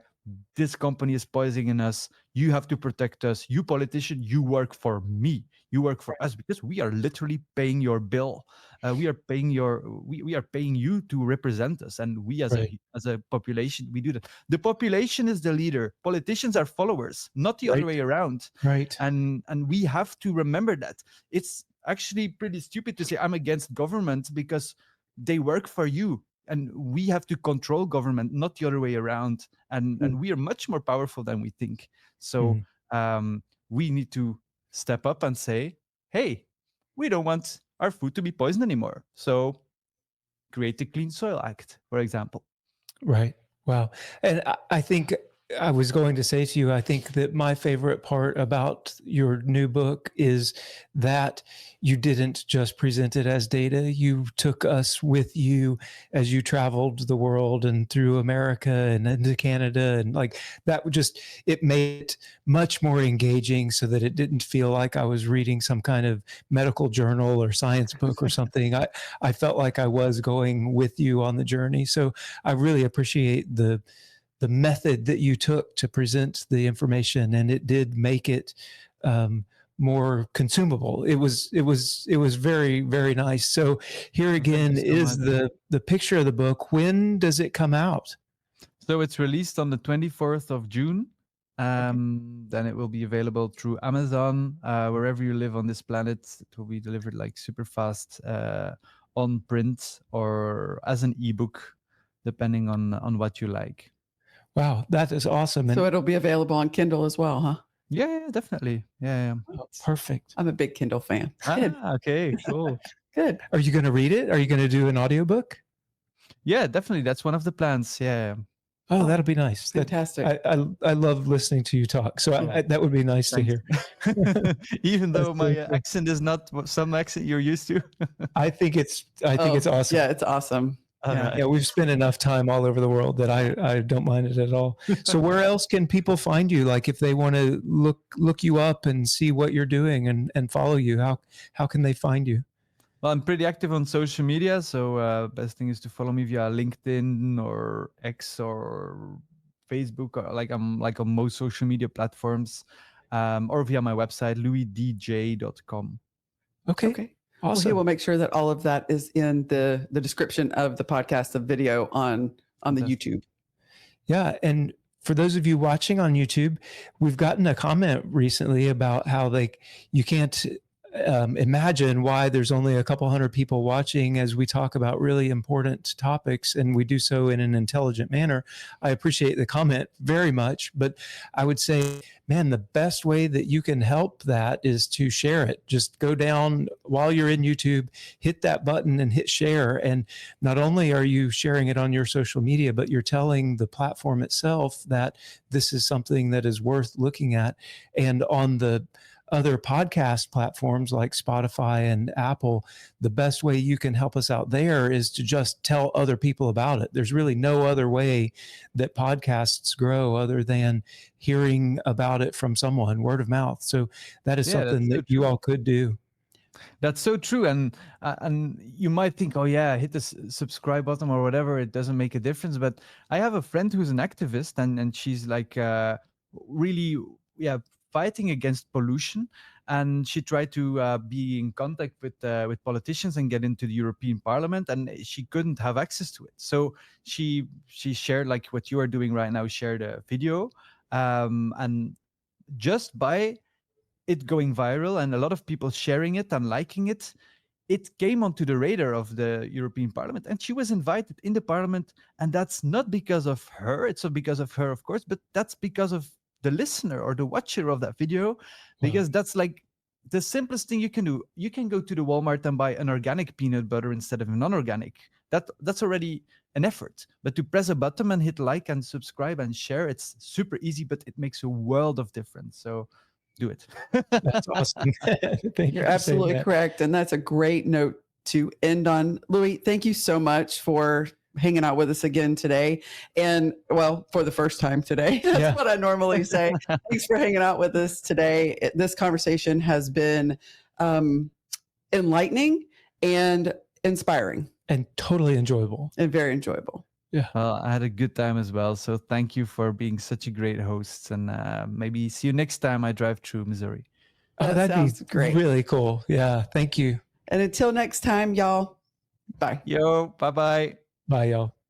this company is poisoning us. You have to protect us. You politician, you work for me. You work for us, because we are literally paying your bill. We are paying we are paying you to represent us. And we as Right. a population, we do that. The population is the leader. Politicians are followers, not the other Right. way around. Right. And we have to remember that. It's actually pretty stupid to say I'm against government, because they work for you, and we have to control government, not the other way around. And we are much more powerful than we think. So we need to step up and say, hey, we don't want our food to be poisoned anymore. So create the Clean Soil Act, for example. Right. Wow. And I think I was going to say to you, I think that my favorite part about your new book is that you didn't just present it as data. You took us with you as you traveled the world and through America and into Canada. And like that would just, it made it much more engaging so that it didn't feel like I was reading some kind of medical journal or science book or something. I felt like I was going with you on the journey. So I really appreciate the method that you took to present the information, and it did make it more consumable. It was very, very nice. So here again Thank you so is much. the picture of the book. When does it come out? So it's released on the 24th of June. Then it will be available through Amazon, wherever you live on this planet. It will be delivered like super fast on print or as an ebook, depending on what you like. Wow, that is awesome. So it'll be available on Kindle as well, huh? Yeah, definitely. Yeah. Oh, perfect. I'm a big Kindle fan. Good. Okay, cool. Good. Are you going to read it? Are you going to do an audiobook? Yeah, definitely. That's one of the plans. Yeah. Oh, that'll be nice. Fantastic. I love listening to you talk. So that would be nice to hear. Even though my so cool. accent is not some accent you're used to. I think it's awesome. Yeah, it's awesome. Yeah, we've spent enough time all over the world that I don't mind it at all. So where else can people find you? Like if they want to look you up and see what you're doing and follow you, how can they find you? Well, I'm pretty active on social media, so best thing is to follow me via LinkedIn or X or Facebook. Or I'm like on most social media platforms, or via my website louisdj.com. Okay. Awesome. Well, he will make sure that all of that is in the description of the podcast, the video on the YouTube. Yeah, and for those of you watching on YouTube, we've gotten a comment recently about how you can't imagine why there's only a couple hundred people watching as we talk about really important topics, and we do so in an intelligent manner. I appreciate the comment very much, but I would say, man, the best way that you can help that is to share it. Just go down while you're in YouTube, hit that button and hit share. And not only are you sharing it on your social media, but you're telling the platform itself that this is something that is worth looking at. And on the other podcast platforms like Spotify and Apple, the best way you can help us out there is to just tell other people about it. There's really no other way that podcasts grow other than hearing about it from someone, word of mouth. So that is something that you all could do. That's so true, and you might think, oh yeah, hit the subscribe button or whatever. It doesn't make a difference. But I have a friend who's an activist, and she's like really, yeah, fighting against pollution. And she tried to be in contact with politicians and get into the European Parliament, and she couldn't have access to it. So she shared, like what you are doing right now, shared a video, and just by it going viral and a lot of people sharing it and liking it, it came onto the radar of the European Parliament, and she was invited in the Parliament. And that's not because of her; it's not because of her, of course, but that's because of the listener or the watcher of that video, because that's like the simplest thing you can do. You can go to the Walmart and buy an organic peanut butter instead of a non-organic. That's already an effort. But to press a button and hit like and subscribe and share, it's super easy, but it makes a world of difference. So do it. That's awesome. Thank You're you absolutely correct. And that's a great note to end on. Louis, thank you so much for hanging out with us again today. And well, for the first time today, that's what I normally say. Thanks for hanging out with us today. This conversation has been enlightening and inspiring. And totally enjoyable. And very enjoyable. Yeah. Well, I had a good time as well. So thank you for being such a great host. And maybe see you next time I drive through Missouri. Oh, that sounds great. Really cool. Yeah. Thank you. And until next time, y'all. Bye. Yo, bye-bye. Bye, y'all.